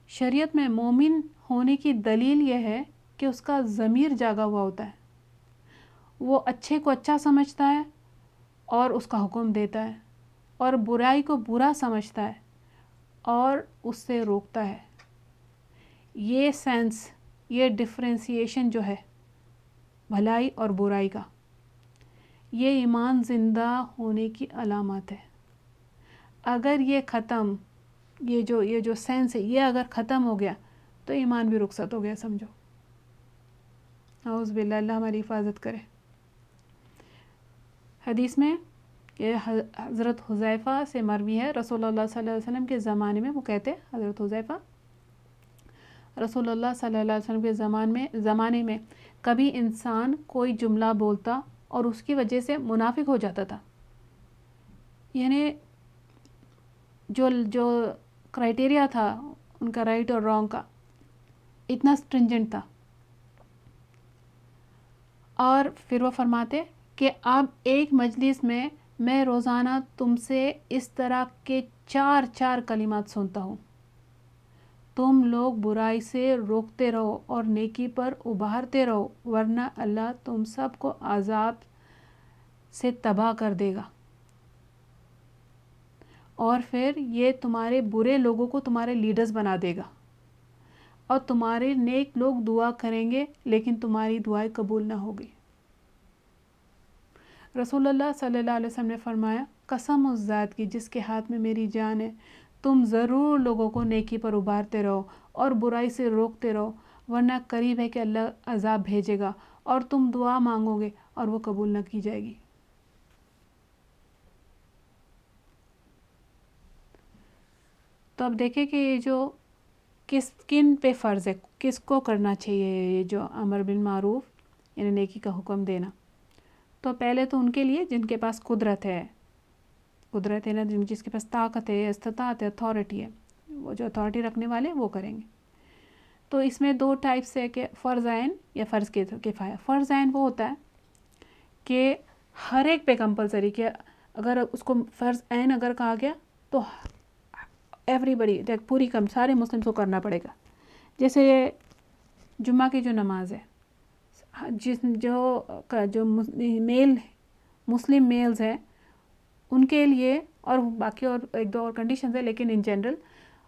شریعت میں مومن ہونے کی دلیل یہ ہے کہ اس کا ضمیر جاگا ہوا ہوتا ہے, وہ اچھے کو اچھا سمجھتا ہے اور اس کا حکم دیتا ہے, اور برائی کو برا سمجھتا ہے اور اس سے روکتا ہے. یہ سینس, یہ ڈفرینسیشن جو ہے بھلائی اور برائی کا, یہ ایمان زندہ ہونے کی علامت ہے. اگر یہ ختم, یہ جو سینس ہے یہ اگر ختم ہو گیا تو ایمان بھی رخصت ہو گیا سمجھو. اعوذ باللہ, اللہ ہماری حفاظت کرے. حدیث میں یہ حضرت حذیفہ سے مروی ہے, رسول اللہ صلی اللہ علیہ وسلم کے زمانے میں, وہ کہتے ہیں حضرت حذیفہ, رسول اللہ صلی اللہ علیہ وسلم کے زمانے میں کبھی انسان کوئی جملہ بولتا اور اس کی وجہ سے منافق ہو جاتا تھا. یعنی جو کرائٹیریا تھا ان کا رائٹ اور رانگ کا اتنا سٹرنجنٹ تھا. اور پھر وہ فرماتے کہ اب ایک مجلس میں روزانہ تم سے اس طرح کے 4 کلمات سنتا ہوں, تم لوگ برائی سے روکتے رہو اور نیکی پر ابھارتے رہو, ورنہ اللہ تم سب کو عذاب سے تباہ کر دے گا. اور پھر یہ تمہارے برے لوگوں کو تمہارے لیڈرز بنا دے گا, اور تمہارے نیک لوگ دعا کریں گے لیکن تمہاری دعائیں قبول نہ ہوگی. رسول اللہ صلی اللہ علیہ وسلم نے فرمایا, قسم اس ذات کی جس کے ہاتھ میں میری جان ہے, تم ضرور لوگوں کو نیکی پر ابھارتے رہو اور برائی سے روکتے رہو, ورنہ قریب ہے کہ اللہ عذاب بھیجے گا اور تم دعا مانگو گے اور وہ قبول نہ کی جائے گی. تو اب دیکھیں کہ یہ جو کن پہ فرض ہے, کس کو کرنا چاہیے یہ جو امر بالمعروف یعنی نیکی کا حکم دینا. تو پہلے تو ان کے لیے جن کے پاس قدرت ہے نا, جس کے پاس طاقت ہے, استطاعت ہے, اتھارٹی ہے, وہ جو اتھارٹی رکھنے والے وہ کریں گے. تو اس میں 2 ٹائپس ہے کہ فرض عین یا فرض کفایہ. فرض عین وہ ہوتا ہے کہ ہر ایک پہ کمپلسری, کہ اگر اس کو فرض عین اگر کہا گیا تو ایوری بڑی پوری سارے مسلم کو کرنا پڑے گا. جیسے جمعہ کی جو نماز ہے, جو میل مسلم میلز ہیں ان کے لیے, اور باقی اور 1-2 اور کنڈیشنز ہیں, لیکن ان جنرل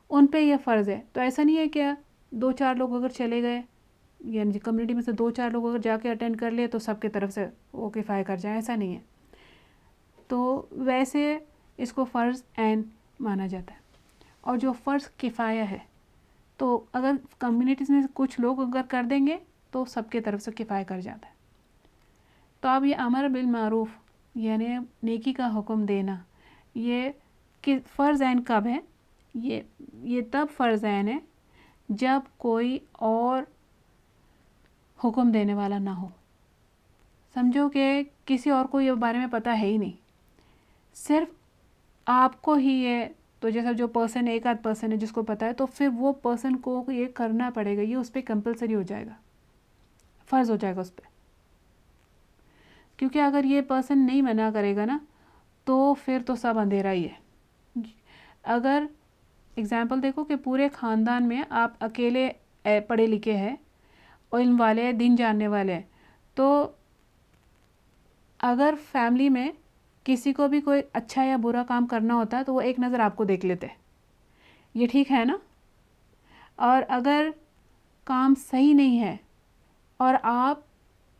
ان پہ یہ فرض ہے. تو ایسا نہیں ہے کہ 2-4 لوگ اگر چلے گئے, یعنی کمیونٹی میں سے 2-4 لوگ اگر جا کے اٹینڈ کر لے تو سب کی طرف سے وہ کفایہ کر جائیں, ایسا نہیں ہے. تو ویسے اس کو فرض عین مانا جاتا ہے. اور جو فرض کفایہ ہے تو اگر کمیونٹیز میں کچھ لوگ اگر کر دیں گے تو سب کے طرف سے کفایہ کر جاتا ہے. تو اب یہ امر بالمعروف یعنی نیکی کا حکم دینا, یہ فرض عین کب ہے؟ یہ تب فرض عین ہے جب کوئی اور حکم دینے والا نہ ہو. سمجھو کہ کسی اور کو یہ بارے میں پتہ ہے ہی نہیں, صرف آپ کو ہی یہ, تو جیسا جو پرسن, ایک آدھ پرسن ہے جس کو پتہ ہے, تو پھر وہ پرسن کو یہ کرنا پڑے گا, یہ اس پہ کمپلسری ہو جائے گا, فرض ہو جائے گا اس پہ. کیونکہ اگر یہ پرسن نہیں منع کرے گا نا تو پھر تو سب اندھیرا ہی ہے. اگر اگزامپل دیکھو کہ پورے خاندان میں آپ اکیلے پڑھے لکھے ہیں, علم والے, دین جاننے والے, تو اگر فیملی میں کسی کو بھی کوئی اچھا یا برا کام کرنا ہوتا ہے تو وہ ایک نظر آپ کو دیکھ لیتے، یہ ٹھیک ہے نا؟ اور اگر کام صحیح نہیں ہے اور آپ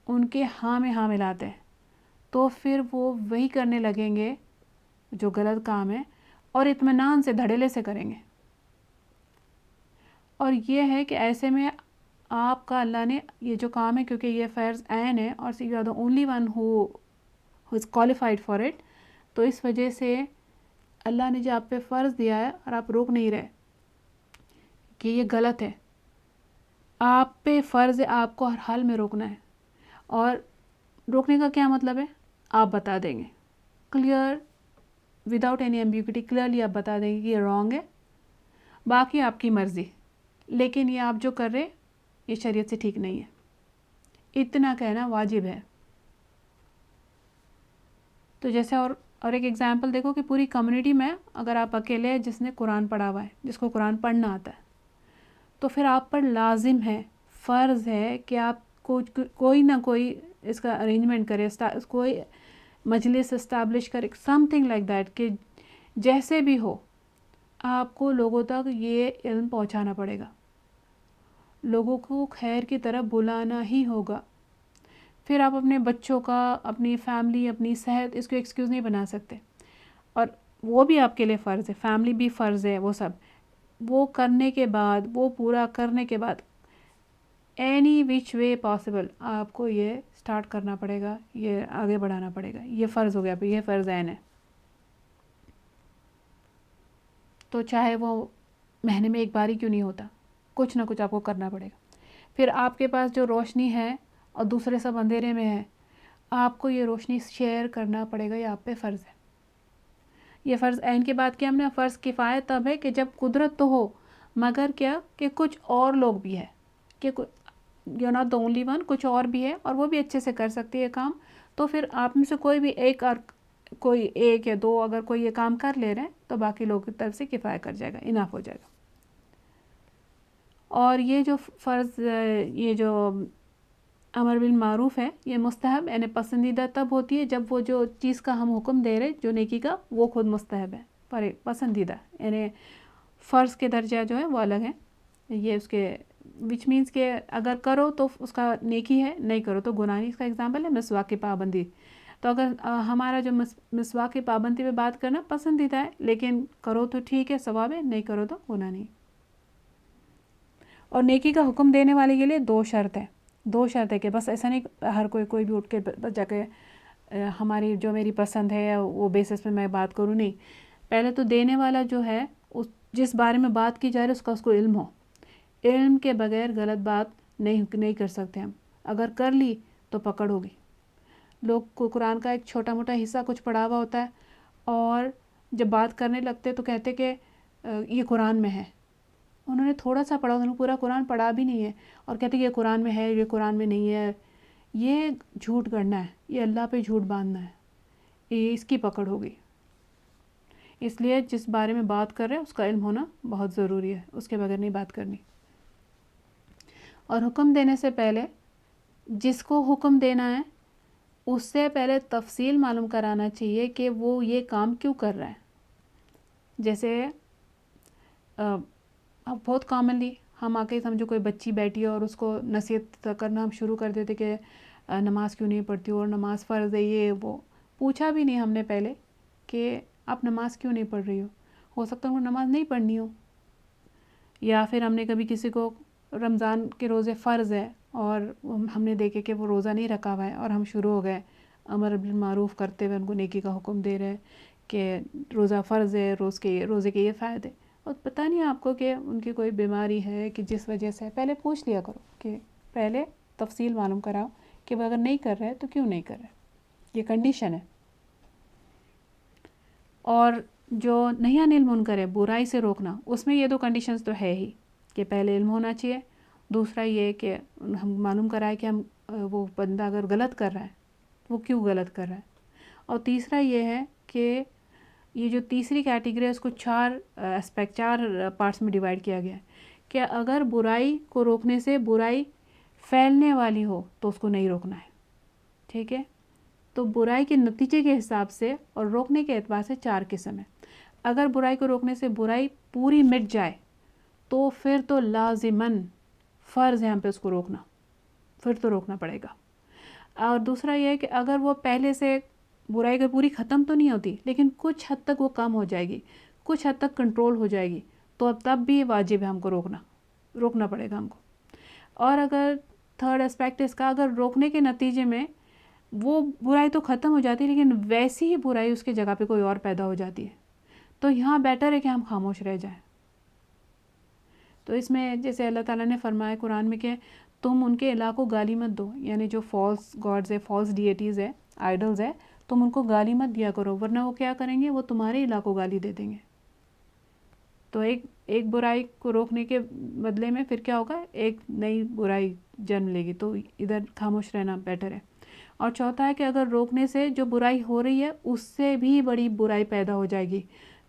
ان کے ہاں میں ہاں ملاتے ہیں تو پھر وہ وہی کرنے لگیں گے جو غلط کام ہے، اور اطمینان سے دھڑلے سے کریں گے. اور یہ ہے کہ ایسے میں آپ کا اللہ نے یہ جو کام ہے، کیونکہ یہ فرض عین ہے اور you are the only one who is qualified for it, تو اس وجہ سے اللہ نے جو آپ پہ فرض دیا ہے اور آپ روک نہیں رہے کہ یہ غلط ہے، آپ پہ فرض ہے آپ کو ہر حال میں روکنا ہے. اور روکنے کا کیا مطلب ہے؟ آپ بتا دیں گے clear without any ambiguity, clearly آپ بتا دیں گے کہ یہ رانگ ہے، باقی آپ کی مرضی، لیکن یہ آپ جو کر رہے یہ شریعت سے ٹھیک نہیں ہے، اتنا کہنا واجب ہے. تو جیسے اور ایک ایگزامپل دیکھو کہ پوری کمیونٹی میں اگر آپ اکیلے ہیں جس نے قرآن پڑھا ہوا ہے، جس کو قرآن پڑھنا آتا ہے، تو پھر آپ پر لازم ہے، فرض ہے کہ آپ کوئی نہ کوئی اس کا ارینجمنٹ کرے، کوئی مجلس اسٹیبلش کرے، سم تھنگ لائک دیٹ، کہ جیسے بھی ہو آپ کو لوگوں تک یہ علم پہنچانا پڑے گا، لوگوں کو خیر کی طرف بلانا ہی ہوگا. پھر آپ اپنے بچوں کا، اپنی فیملی، اپنی صحت، اس کو ایکسکیوز نہیں بنا سکتے، اور وہ بھی آپ کے لیے فرض ہے، فیملی بھی فرض ہے، وہ سب وہ کرنے کے بعد، وہ پورا کرنے کے بعد اینی وچ وے پاسبل آپ کو یہ سٹارٹ کرنا پڑے گا، یہ آگے بڑھانا پڑے گا، یہ فرض ہو گیا، یہ فرض عین ہے. تو چاہے وہ مہینے میں ایک بار ہی کیوں نہیں ہوتا، کچھ نہ کچھ آپ کو کرنا پڑے گا. پھر آپ کے پاس جو روشنی ہے اور دوسرے سب اندھیرے میں ہے، آپ کو یہ روشنی شیئر کرنا پڑے گا، یہ آپ پہ فرض ہے. یہ فرض عین کے بعد کیا ہم نے فرض کفایت تب ہے کہ جب قدرت تو ہو، مگر کیا کہ کچھ اور لوگ بھی ہے، کہ you not the only one, کچھ اور بھی ہے اور وہ بھی اچھے سے کر سکتی ہے کام. تو پھر آپ میں سے کوئی بھی ایک، اور کوئی ایک یا دو اگر کوئی یہ کام کر لے رہے ہیں تو باقی لوگوں کی طرف سے کفایہ کر جائے گا، اناف ہو جائے گا. اور یہ جو فرض، یہ جو امر بالمعروف ہے، یہ مستحب یعنی پسندیدہ تب ہوتی ہے جب وہ جو چیز کا ہم حکم دے رہے جو نیکی کا، وہ خود مستحب ہے، پر پسندیدہ، یعنی فرض کے درجہ جو ہے وہ الگ ہیں. یہ اس کے وچ مینس کہ اگر کرو تو اس کا نیکی ہے، نہیں کرو تو گناہ نہیں. اس کا ایگزامپل ہے مسواک کی پابندی. تو اگر ہمارا جو مسواک کی پابندی پہ بات کرنا پسندیدہ ہے، لیکن کرو تو ٹھیک ہے، ثواب ہے، نہیں کرو تو گناہ نہیں. اور نیکی کا حکم دینے والے کے لیے دو شرط ہے کہ بس ایسا نہیں ہر کوئی بھی اٹھ کے جا کے ہماری جو میری پسند ہے وہ بیسس پہ میں بات کروں، نہیں. پہلے تو دینے والا جو ہے، جس بارے میں بات کی جا رہی ہے اس کو علم ہو. علم کے بغیر غلط بات نہیں کر سکتے ہم، اگر کر لی تو پکڑ ہوگی. لوگ کو قرآن کا ایک چھوٹا موٹا حصہ کچھ پڑھا ہوا ہوتا ہے، اور جب بات کرنے لگتے تو کہتے کہ یہ قرآن میں ہے. انہوں نے تھوڑا سا پڑھا، انہوں نے پورا قرآن پڑھا بھی نہیں ہے، اور کہتے کہ یہ قرآن میں ہے، یہ قرآن میں نہیں ہے. یہ جھوٹ گڑنا ہے، یہ اللہ پہ جھوٹ باندھنا ہے، یہ اس کی پکڑ ہوگی. اس لیے جس بارے میں بات کر رہے ہیں اس کا علم ہونا بہت ضروری ہے، اس کے بغیر نہیں بات کرنی. اور حکم دینے سے پہلے جس کو حکم دینا ہے اس سے پہلے تفصیل معلوم کرانا چاہیے کہ وہ یہ کام کیوں کر رہا ہے. جیسے اب بہت کامنلی ہم آ کے سمجھو کوئی بچی بیٹھی ہے اور اس کو نصیحت کرنا ہم شروع کر دیتے کہ نماز کیوں نہیں پڑھتی ہو، اور نماز فرض ہے، یہ وہ. پوچھا بھی نہیں ہم نے پہلے کہ آپ نماز کیوں نہیں پڑھ رہی ہو سکتا ہے وہ نماز نہیں پڑھنی ہو. یا پھر ہم نے کبھی کسی کو رمضان کے روزے فرض ہے اور ہم نے دیکھے کہ وہ روزہ نہیں رکھا ہوا ہے، اور ہم شروع ہو گئے امر بالمعروف کرتے ہوئے ان کو نیکی کا حکم دے رہے کہ روزہ فرض ہے، روزے کے یہ فائدے، اور پتہ نہیں آپ کو کہ ان کی کوئی بیماری ہے کہ جس وجہ سے. پہلے پوچھ لیا کرو، کہ پہلے تفصیل معلوم کراؤ کہ وہ اگر نہیں کر رہے تو کیوں نہیں کر رہے، یہ کنڈیشن ہے. اور جو نہی عن المنکر ہے، برائی سے روکنا، اس میں یہ دو کنڈیشنز تو ہے ہی کہ پہلے علم ہونا چاہیے، دوسرا یہ کہ ہم معلوم کرائے کہ ہم وہ بندہ اگر غلط کر رہا ہے وہ کیوں غلط کر رہا ہے. اور تیسرا یہ ہے کہ یہ جو تیسری کیٹیگری ہے اس کو چار پارٹس میں ڈیوائڈ کیا گیا ہے کہ اگر برائی کو روکنے سے برائی پھیلنے والی ہو تو اس کو نہیں روکنا ہے. ٹھیک ہے. تو برائی کے نتیجے کے حساب سے اور روکنے کے اعتبار سے 4 قسم ہے. اگر برائی کو روکنے سے برائی پوری مٹ جائے تو پھر تو لازماً فرض ہے ہم پہ اس کو روکنا، پھر تو روکنا پڑے گا. اور دوسرا یہ ہے کہ اگر وہ پہلے سے برائی کا پوری ختم تو نہیں ہوتی لیکن کچھ حد تک وہ کم ہو جائے گی، کچھ حد تک کنٹرول ہو جائے گی، تو اب تب بھی واجب ہے ہم کو روکنا پڑے گا ہم کو. اور اگر تھرڈ اسپیکٹ اس کا، اگر روکنے کے نتیجے میں وہ برائی تو ختم ہو جاتی ہے لیکن ویسی ہی برائی اس کی جگہ پہ کوئی اور پیدا ہو جاتی ہے، تو یہاں بیٹر ہے کہ ہم خاموش رہ جائیں. تو اس میں جیسے اللہ تعالیٰ نے فرمایا قرآن میں کہ تم ان کے الہ کو گالی مت دو، یعنی جو فالس گاڈز ہے، فالس ڈیٹیز ہے، آئیڈلز ہے، تم ان کو گالی مت دیا کرو، ورنہ وہ کیا کریں گے، وہ تمہارے الہ کو گالی دے دیں گے. تو ایک برائی کو روکنے کے بدلے میں پھر کیا ہوگا، ایک نئی برائی جنم لے گی. تو ادھر خاموش رہنا بیٹر ہے. اور چوتھا ہے کہ اگر روکنے سے جو برائی ہو رہی ہے اس سے بھی بڑی برائی پیدا ہو جائے گی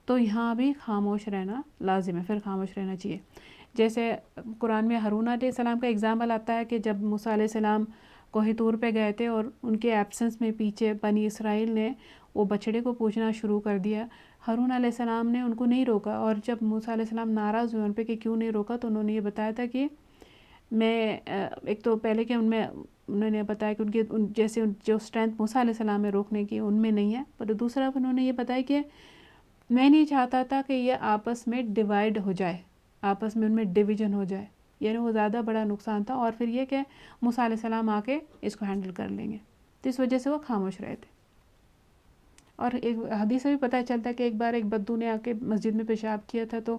تو یہاں بھی خاموش رہنا لازم ہے، پھر خاموش رہنا چاہیے. جیسے قرآن میں ہارون علیہ السلام کا اگزامپل آتا ہے کہ جب موسیٰ علیہ السلام کوہ طور پہ گئے تھے اور ان کے ایبسنس میں پیچھے بنی اسرائیل نے وہ بچڑے کو پوچھنا شروع کر دیا. ہارون علیہ السلام نے ان کو نہیں روکا، اور جب موسیٰ علیہ السلام ناراض ہوئے ان پہ کہ کیوں نہیں روکا، تو انہوں نے یہ بتایا تھا کہ میں ایک تو پہلے کہ انہوں نے بتایا کہ ان کی جیسے جو اسٹرینتھ موسیٰ علیہ السلام میں روکنے کی ان میں نہیں ہے، پر دوسرا انہوں نے یہ بتایا کہ میں نہیں چاہتا تھا کہ یہ آپس میں ڈیوائیڈ ہو جائے، آپس میں ان میں ڈویژن ہو جائے، یعنی وہ زیادہ بڑا نقصان تھا، اور پھر یہ کہ موسیٰ علیہ السلام آ کے اس کو ہینڈل کر لیں گے، تو اس وجہ سے وہ خاموش رہے تھے. اور ایک حدیث سے بھی پتہ چلتا ہے کہ ایک بار ایک بدو نے آ کے مسجد میں پیشاب کیا تھا، تو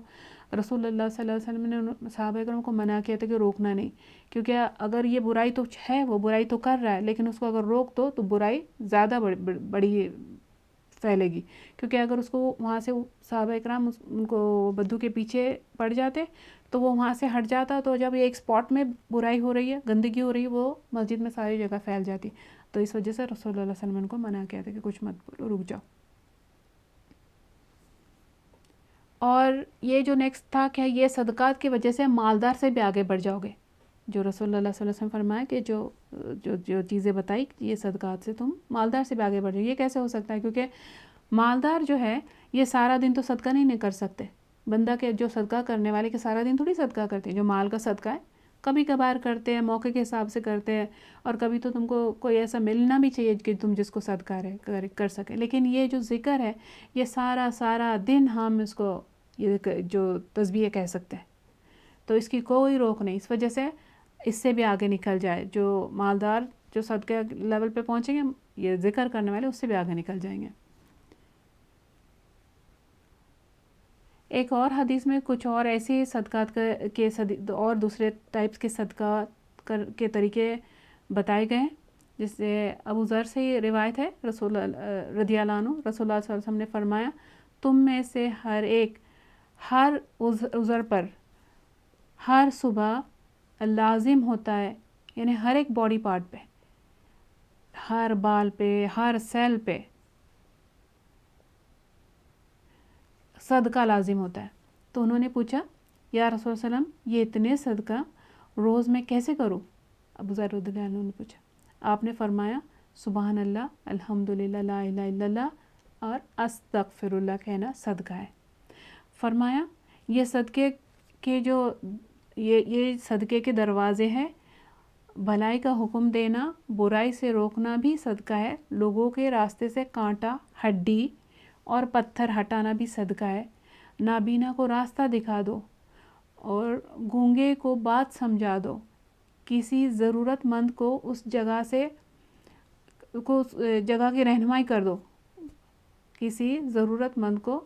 رسول اللہ صلی اللہ علیہ وسلم نے صحابہ کرام کو منع کیا تھا کہ روکنا نہیں، کیونکہ اگر یہ برائی تو ہے، وہ برائی تو کر رہا ہے، لیکن اس کو اگر روک دو تو برائی زیادہ بڑی پھیلے گی. کیونکہ اگر اس کو وہاں سے صحابہ کرام ان کو بدو کے پیچھے پڑ جاتے تو وہ وہاں سے ہٹ جاتا، تو جب ایک سپاٹ میں برائی ہو رہی ہے، گندگی ہو رہی ہے، وہ مسجد میں ساری جگہ پھیل جاتی. تو اس وجہ سے رسول اللہ صلی اللہ علیہ وسلم کو منع کیا تھا کہ کچھ مت بولو، رک جاؤ. اور یہ جو نیکسٹ تھا کہ یہ صدقات کی وجہ سے مالدار سے بھی آگے بڑھ جاؤ گے، جو رسول اللہ صلی اللہ علیہ وسلم فرمایا کہ جو چیزیں بتائی یہ صدقات سے تم مالدار سے بھی آگے بڑھ جاؤ. یہ کیسے ہو سکتا ہے، کیونکہ مالدار جو ہے یہ سارا دن تو صدقہ نہیں کر سکتے. بندہ کے جو صدقہ کرنے والے کے سارا دن تھوڑی صدقہ کرتے ہیں. جو مال کا صدقہ ہے کبھی کبھار کرتے ہیں، موقع کے حساب سے کرتے ہیں، اور کبھی تو تم کو کوئی ایسا ملنا بھی چاہیے کہ تم جس کو صدقہ کر سکے. لیکن یہ جو ذکر ہے یہ سارا دن ہم اس کو یہ جو تسبیح کہہ سکتے ہیں، تو اس کی کوئی روک نہیں. اس وجہ سے اس سے بھی آگے نکل جائے، جو مالدار جو صدقہ لیول پہ پہنچیں گے، یہ ذکر کرنے والے اس سے بھی آگے نکل جائیں گے. ایک اور حدیث میں کچھ اور ایسے صدقات کے اور دوسرے ٹائپس کے صدقات کے طریقے بتائے گئے ہیں. جس سے ابو ذر سے یہ روایت ہے رسول رضی اللہ عنہ، رسول اللہ صلی اللہ علیہ وسلم نے فرمایا تم میں سے ہر ایک ہر عذر پر ہر صبح لازم ہوتا ہے، یعنی ہر ایک باڈی پارٹ پہ، ہر بال پہ، ہر سیل پہ صدقہ لازم ہوتا ہے. تو انہوں نے پوچھا یا رسول اللہ علیہ وسلم یہ اتنے صدقہ روز میں کیسے کروں؟ ابو ذر رضی اللہ عنہ نے پوچھا. آپ نے فرمایا سبحان اللہ، الحمدللہ، لا الہ الا اللہ اور استغفر اللہ کہنا صدقہ ہے. فرمایا یہ صدقے کے یہ صدقے کے دروازے ہیں. بھلائی کا حکم دینا، برائی سے روکنا بھی صدقہ ہے. لوگوں کے راستے سے کانٹا، ہڈی اور پتھر ہٹانا بھی صدقہ ہے. نابینا کو راستہ دکھا دو اور گونگے کو بات سمجھا دو. کسی ضرورت مند کو اس جگہ کی رہنمائی کر دو. کسی ضرورت مند کو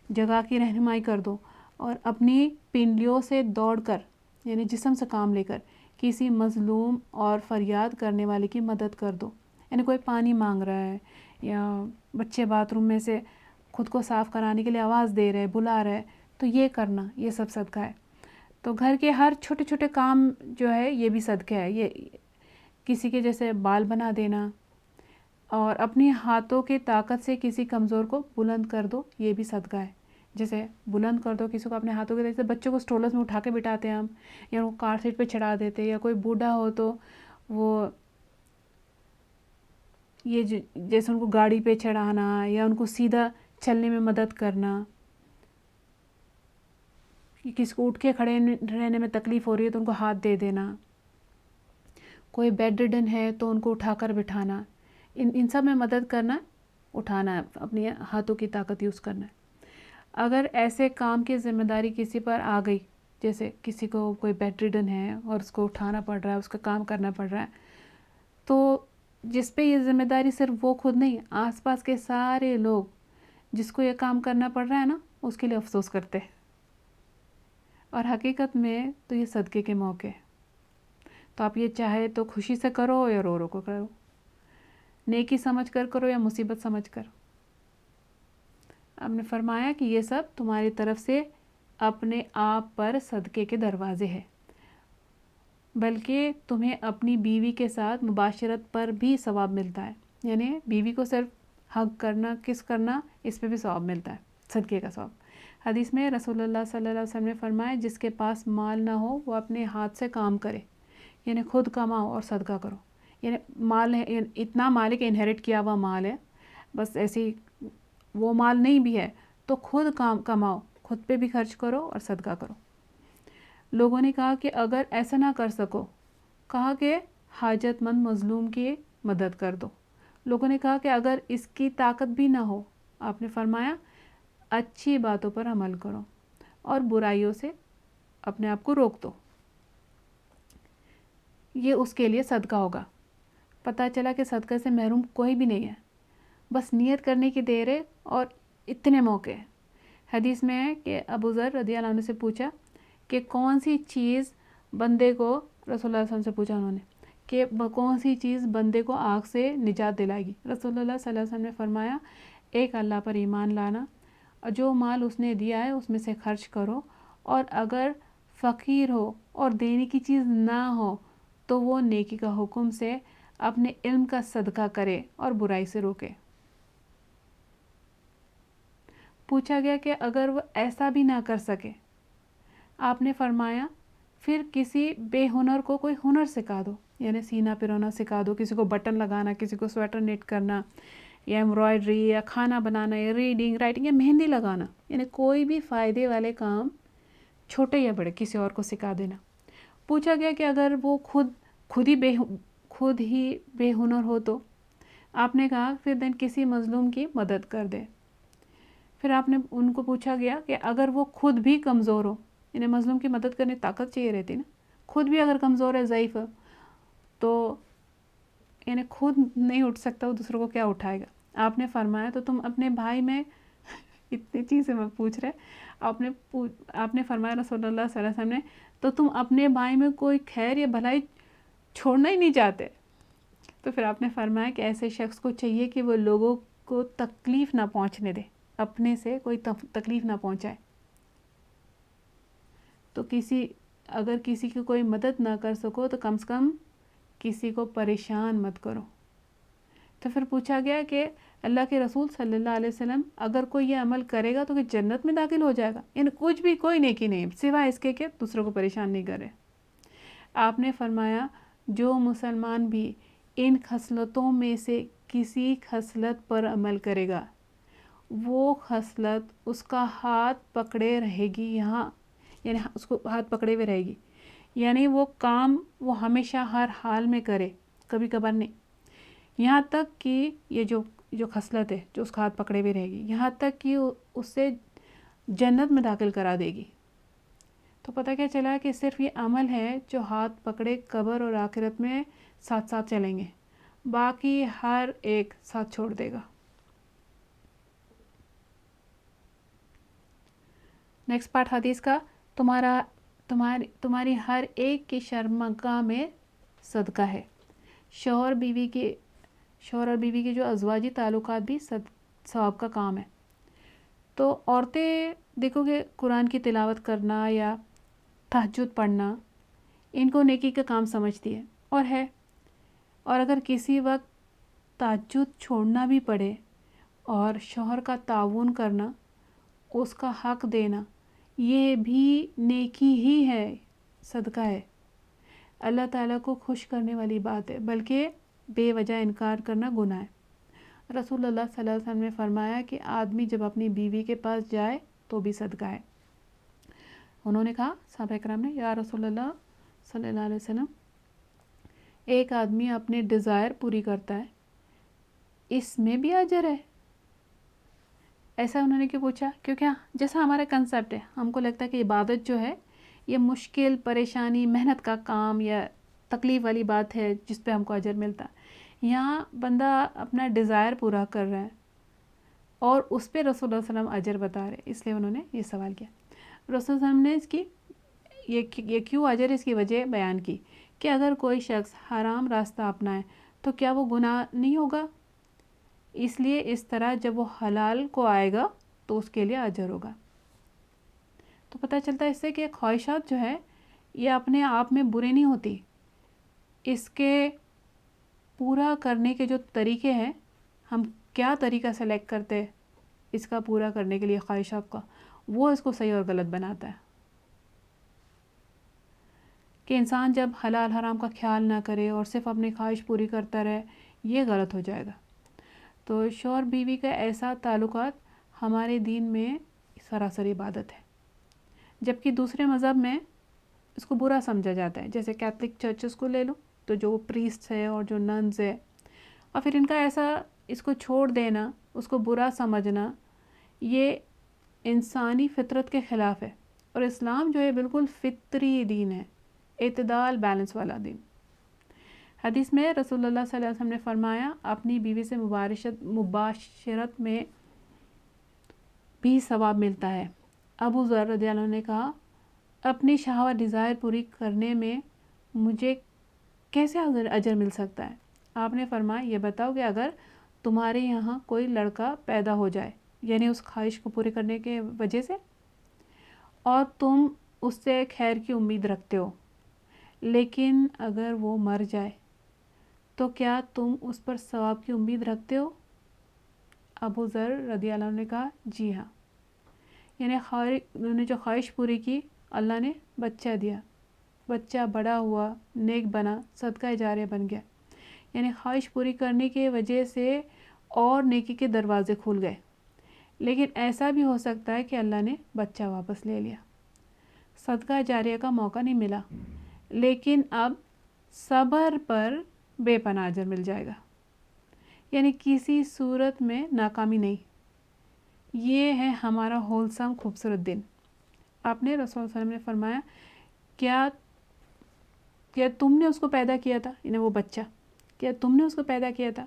جگہ کی رہنمائی کر دو. اور اپنی پنڈلیوں سے دوڑ کر، یعنی جسم سے کام لے کر، کسی مظلوم اور فریاد کرنے والے کی مدد کر دو. یعنی کوئی پانی مانگ رہا ہے یا بچے باتھ روم میں سے خود کو صاف کرانے کے لیے آواز دے رہے، بلا رہے، تو یہ کرنا، یہ سب صدقہ ہے. تو گھر کے ہر چھوٹے چھوٹے کام جو ہے یہ بھی صدقہ ہے. یہ کسی کے جیسے بال بنا دینا اور اپنی ہاتھوں کی طاقت سے کسی کمزور کو بلند کر دو، یہ بھی صدقہ ہے. جیسے بلند کر دو کسی کو اپنے ہاتھوں کے، جیسے بچوں کو اسٹرولرز میں اٹھا کے بٹھاتے ہیں ہم، یا وہ کار سیٹ پہ چڑھا دیتے، یا کوئی بوڑھا ہو تو وہ یہ جیسے ان کو گاڑی پہ چڑھانا یا ان کو سیدھا چلنے میں مدد کرنا، کسی کو اٹھ کے کھڑے رہنے میں تکلیف ہو رہی ہے تو ان کو ہاتھ دے دینا، کوئی بیڈ ریڈن ہے تو ان کو اٹھا کر بٹھانا، ان سب میں مدد کرنا، اٹھانا ہے، اپنی ہاتھوں کی طاقت یوز کرنا ہے۔ اگر ایسے کام کی ذمہ داری کسی پر آ گئی، جیسے کسی کو کوئی بیڈ ریڈن ہے اور اس کو اٹھانا پڑ رہا ہے، اس کا کام کرنا پڑ رہا ہے، تو جس پہ یہ ذمہ داری صرف وہ خود نہیں، آس پاس کے سارے لوگ جس کو یہ کام کرنا پڑ رہا ہے نا، اس کے لیے افسوس کرتے ہیں۔ اور حقیقت میں تو یہ صدقے کے موقع ہے، تو آپ یہ چاہے تو خوشی سے کرو یا رو رو کو کرو، نیکی سمجھ کر کرو یا مصیبت سمجھ کر۔ آپ نے فرمایا کہ یہ سب تمہاری طرف سے اپنے آپ پر صدقے کے دروازے ہیں، بلکہ تمہیں اپنی بیوی کے ساتھ مباشرت پر بھی ثواب ملتا ہے، یعنی بیوی کو صرف حق کرنا، کس کرنا، اس پہ بھی ثواب ملتا ہے، صدقے کا ثواب۔ حدیث میں رسول اللہ صلی اللہ علیہ وسلم نے فرمایا، جس کے پاس مال نہ ہو وہ اپنے ہاتھ سے کام کرے، یعنی خود کماؤ اور صدقہ کرو، یعنی مال ہے، اتنا مال ہے کہ انہیریٹ کیا ہوا مال ہے، بس ایسی وہ مال نہیں بھی ہے تو خود کام کماؤ، خود پہ بھی خرچ کرو اور صدقہ کرو۔ لوگوں نے کہا کہ اگر ایسا نہ کر سکو، کہا کہ حاجت مند مظلوم کی مدد کر دو۔ لوگوں نے کہا کہ اگر اس کی طاقت بھی نہ ہو، آپ نے فرمایا اچھی باتوں پر عمل کرو اور برائیوں سے اپنے آپ کو روک دو، یہ اس کے لیے صدقہ ہوگا۔ پتہ چلا کہ صدقہ سے محروم کوئی بھی نہیں ہے، بس نیت کرنے کی دیر ہے اور اتنے موقع ہیں۔ حدیث میں ہے کہ ابو ذر رضی اللہ عنہ سے پوچھا کہ کون سی چیز بندے کو، رسول اللہ صلی اللہ علیہ وسلم سے پوچھا انہوں نے کہ کون سی چیز بندے کو آگ سے نجات دلائے گی؟ رسول اللہ صلی اللہ علیہ وسلم نے فرمایا، ایک اللہ پر ایمان لانا، اور جو مال اس نے دیا ہے اس میں سے خرچ کرو، اور اگر فقیر ہو اور دینے کی چیز نہ ہو تو وہ نیکی کا حکم سے اپنے علم کا صدقہ کرے اور برائی سے روکے۔ پوچھا گیا کہ اگر وہ ایسا بھی نہ کر سکے، آپ نے فرمایا پھر کسی بے ہنر کو کوئی ہنر سکھا دو، یعنی سینہ پرونا سکھا دو، کسی کو بٹن لگانا، کسی کو سویٹر نیٹ کرنا، یا ایمبرائڈری، یا کھانا بنانا، یا ریڈنگ رائٹنگ، یا مہندی لگانا، یعنی کوئی بھی فائدے والے کام چھوٹے یا بڑے کسی اور کو سکھا دینا۔ پوچھا گیا کہ اگر وہ خود ہی بے ہنر ہو تو، آپ نے کہا پھر دن کسی مظلوم کی مدد کر دے۔ پھر آپ نے ان کو پوچھا گیا کہ اگر وہ خود بھی کمزور ہو، یعنی مظلوم کی مدد کرنے طاقت چاہیے رہتی نا، خود بھی اگر کمزور ہے، ضعیف ہے، تو یعنی خود نہیں اٹھ سکتا، وہ دوسروں کو کیا اٹھائے گا؟ آپ نے فرمایا تو تم اپنے بھائی میں اتنی چیزیں میں پوچھ رہے، آپ نے فرمایا رسول اللہ صلی اللہ علیہ وسلم نے، تو تم اپنے بھائی میں کوئی خیر یا بھلائی چھوڑنا ہی نہیں چاہتے؟ تو پھر آپ نے فرمایا کہ ایسے شخص کو چاہیے کہ وہ لوگوں کو تکلیف نہ پہنچنے دے، اپنے سے کوئی تکلیف نہ پہنچائے۔ تو اگر کسی کی کوئی مدد نہ کر سکو تو کم سے کم کسی کو پریشان مت کرو۔ تو پھر پوچھا گیا کہ اللہ کے رسول صلی اللہ علیہ وسلم، اگر کوئی یہ عمل کرے گا تو کہ جنت میں داخل ہو جائے گا؟ یعنی کچھ بھی کوئی نیکی نہیں سوائے اس کے کہ دوسروں کو پریشان نہیں کرے۔ آپ نے فرمایا جو مسلمان بھی ان خصلتوں میں سے کسی خصلت پر عمل کرے گا، وہ خصلت اس کا ہاتھ پکڑے رہے گی، یہاں یعنی اس کو ہاتھ پکڑے ہوئے رہے گی، یعنی وہ کام وہ ہمیشہ ہر حال میں کرے، کبھی کبھار نہیں، یہاں تک کہ یہ جو خصلت ہے جو اس کا ہاتھ پکڑے ہوئے رہے گی، یہاں تک کہ اسے جنت میں داخل کرا دے گی۔ تو پتہ کیا چلا کہ صرف یہ عمل ہے جو ہاتھ پکڑے قبر اور آخرت میں ساتھ ساتھ چلیں گے، باقی ہر ایک ساتھ چھوڑ دے گا۔ نیکسٹ پارٹ حدیث کا، تمہاری ہر ایک کی شرمگاہ میں صدقہ ہے۔ شوہر اور بیوی کے جو ازواجی تعلقات بھی ثواب کا کام ہے۔ تو عورتیں دیکھو کہ قرآن کی تلاوت کرنا یا تہجد پڑھنا ان کو نیکی کا کام سمجھتی ہے، اور اگر کسی وقت تہجد چھوڑنا بھی پڑے اور شوہر کا تعاون کرنا، اس کا حق دینا، یہ بھی نیکی ہی ہے، صدقہ ہے، اللہ تعالیٰ کو خوش کرنے والی بات ہے۔ بلکہ بے وجہ انکار کرنا گناہ ہے۔ رسول اللہ صلی اللہ علیہ وسلم نے فرمایا کہ آدمی جب اپنی بیوی کے پاس جائے تو بھی صدقہ ہے۔ انہوں نے کہا، صحابہ کرام نے، یا رسول اللہ صلی اللہ علیہ وسلم، ایک آدمی اپنے ڈیزائر پوری کرتا ہے، اس میں بھی اجر ہے؟ ایسا انہوں نے کیوں پوچھا؟ کیونکہ جیسا ہمارا کنسیپٹ ہے، ہم کو لگتا ہے کہ عبادت جو ہے یہ مشکل، پریشانی، محنت کا کام یا تکلیف والی بات ہے جس پہ ہم کو اجر ملتا ہے۔ یہاں بندہ اپنا ڈیزائر پورا کر رہا ہے اور اس پہ رسول اللہ صلی اللہ علیہ وسلم اجر بتا رہے، اس لیے انہوں نے یہ سوال کیا۔ رسول اللہ صلی اللہ علیہ وسلم نے اس کی یہ کیوں اجر، اس کی وجہ بیان کی کہ اگر کوئی شخص حرام راستہ اپنائے تو کیا وہ گناہ نہیں ہوگا؟ اس لیے اس طرح جب وہ حلال کو آئے گا تو اس کے لیے اجر ہوگا۔ تو پتہ چلتا ہے اس سے کہ خواہشات جو ہے یہ اپنے آپ میں برے نہیں ہوتی، اس کے پورا کرنے کے جو طریقے ہیں، ہم کیا طریقہ سلیکٹ کرتے ہیں اس کا پورا کرنے کے لیے خواہشات کا، وہ اس کو صحیح اور غلط بناتا ہے۔ کہ انسان جب حلال حرام کا خیال نہ کرے اور صرف اپنی خواہش پوری کرتا رہے، یہ غلط ہو جائے گا۔ تو شوہر بیوی کا ایسا تعلقات ہمارے دین میں سراسر عبادت ہے، جبکہ دوسرے مذہب میں اس کو برا سمجھا جاتا ہے۔ جیسے کیتھولک چرچز کو لے لو تو جو پریسٹ ہے اور جو ننز ہے، اور پھر ان کا ایسا اس کو چھوڑ دینا، اس کو برا سمجھنا، یہ انسانی فطرت کے خلاف ہے۔ اور اسلام جو ہے بالکل فطری دین ہے، اعتدال، بیلنس والا دین۔ حدیث میں رسول اللہ صلی اللہ علیہ وسلم نے فرمایا، اپنی بیوی سے مباشرت میں بھی ثواب ملتا ہے۔ ابو ذر رضی اللہ عنہ نے کہا، اپنی شہوت ڈیزائر پوری کرنے میں مجھے کیسے اجر مل سکتا ہے؟ آپ نے فرمایا، یہ بتاؤ کہ اگر تمہارے یہاں کوئی لڑکا پیدا ہو جائے، یعنی اس خواہش کو پورے کرنے کے وجہ سے، اور تم اس سے خیر کی امید رکھتے ہو، لیکن اگر وہ مر جائے تو کیا تم اس پر ثواب کی امید رکھتے ہو؟ ابو ذر رضی اللہ عنہ نے کہا، جی ہاں۔ یعنی انہوں نے جو خواہش پوری کی، اللہ نے بچہ دیا، بچہ بڑا ہوا، نیک بنا، صدقہ جاریہ بن گیا۔ یعنی خواہش پوری کرنے کی وجہ سے اور نیکی کے دروازے کھل گئے۔ لیکن ایسا بھی ہو سکتا ہے کہ اللہ نے بچہ واپس لے لیا، صدقہ جاریہ کا موقع نہیں ملا، لیکن اب صبر پر بے پناہ اجر مل جائے گا۔ یعنی کسی صورت میں ناکامی نہیں۔ یہ ہے ہمارا ہولسم خوبصورت دن۔ آپ نے رسول صلی اللہ علیہ وسلم نے فرمایا، کیا تم نے اس کو پیدا کیا تھا، یعنی وہ بچہ، کیا تم نے اس کو پیدا کیا تھا؟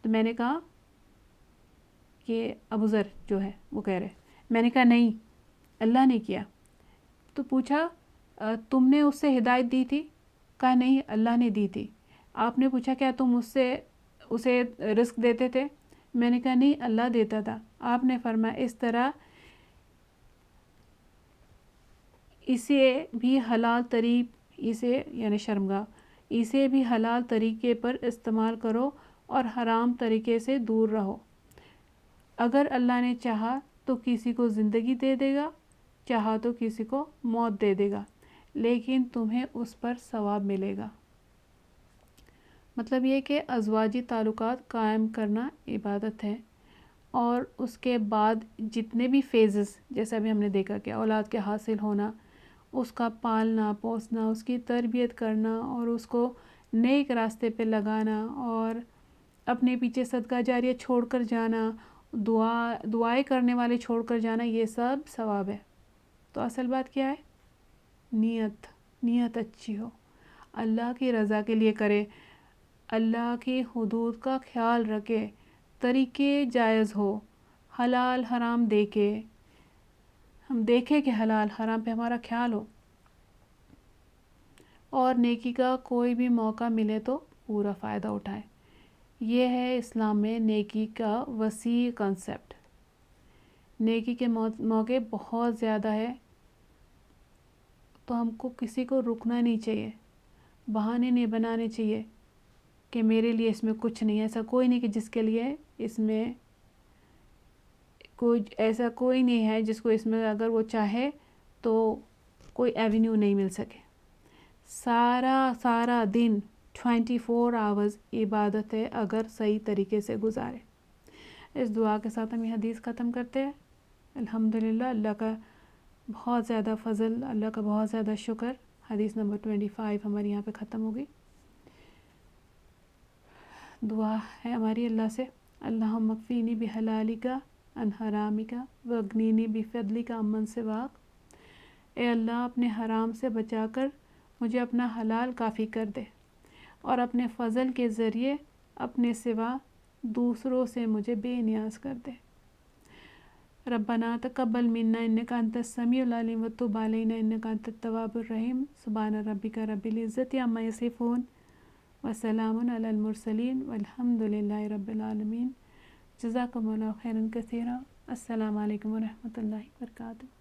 تو میں نے کہا کہ ابو ذر جو ہے وہ کہہ رہے، میں نے کہا نہیں، اللہ نے کیا۔ تو پوچھا، تم نے اس سے ہدایت دی تھی؟ کہا نہیں، اللہ نے دی تھی۔ آپ نے پوچھا، کیا تم اسے رزق دیتے تھے؟ میں نے کہا نہیں، اللہ دیتا تھا۔ آپ نے فرمایا، اس طرح اسے بھی حلال یعنی شرمگاہ، اسے بھی حلال طریقے پر استعمال کرو اور حرام طریقے سے دور رہو۔ اگر اللہ نے چاہا تو کسی کو زندگی دے دے گا، چاہا تو کسی کو موت دے دے گا، لیکن تمہیں اس پر ثواب ملے گا۔ مطلب یہ کہ ازواجی تعلقات قائم کرنا عبادت ہے، اور اس کے بعد جتنے بھی فیزز، جیسا ابھی ہم نے دیکھا کہ اولاد کے حاصل ہونا، اس کا پالنا پوسنا، اس کی تربیت کرنا اور اس کو نیک راستے پہ لگانا، اور اپنے پیچھے صدقہ جاریہ چھوڑ کر جانا، دعائیں کرنے والے چھوڑ کر جانا، یہ سب ثواب ہے۔ تو اصل بات کیا ہے؟ نیت اچھی ہو، اللہ کی رضا کے لیے کرے، اللہ کی حدود کا خیال رکھے، طریقے جائز ہو، حلال حرام ہم دیکھیں کہ حلال حرام پہ ہمارا خیال ہو، اور نیکی کا کوئی بھی موقع ملے تو پورا فائدہ اٹھائے۔ یہ ہے اسلام میں نیکی کا وسیع کنسیپٹ۔ نیکی کے موقع بہت زیادہ ہے، تو ہم کو کسی کو رکنا نہیں چاہیے، بہانے نہیں بنانے چاہیے کہ میرے لیے اس میں کچھ نہیں ہے۔ ایسا کوئی نہیں کہ جس کے لیے اس میں ایسا کوئی نہیں ہے جس کو اس میں اگر وہ چاہے تو کوئی ایونیو نہیں مل سکے۔ سارا دن 24 آورز عبادت ہے اگر صحیح طریقے سے گزارے۔ اس دعا کے ساتھ ہم یہ حدیث ختم کرتے ہیں۔ الحمدللہ، اللہ کا بہت زیادہ فضل، اللہ کا بہت زیادہ شکر۔ حدیث نمبر 25 ہماری یہاں پہ ختم ہوگی۔ دعا ہے ہماری اللہ سے، اللہم اکفینی بحلالک عن حرامک واغنینی بفضلک عمن سواک۔ اے اللہ، اپنے حرام سے بچا کر مجھے اپنا حلال کافی کر دے، اور اپنے فضل کے ذریعے اپنے سوا دوسروں سے مجھے بے نیاز کر دے۔ ربنا تقبل منا انک انت السمیع العلیم وتب علینا انک انت التواب الرحیم۔ سبحان ربک رب العزۃ عما یصفون وسلام علی المرسلین والحمد للہ رب العالمین۔ جزاکم اللہ خیرا کثیرا۔ السلام علیکم ورحمۃ اللہ وبرکاتہ۔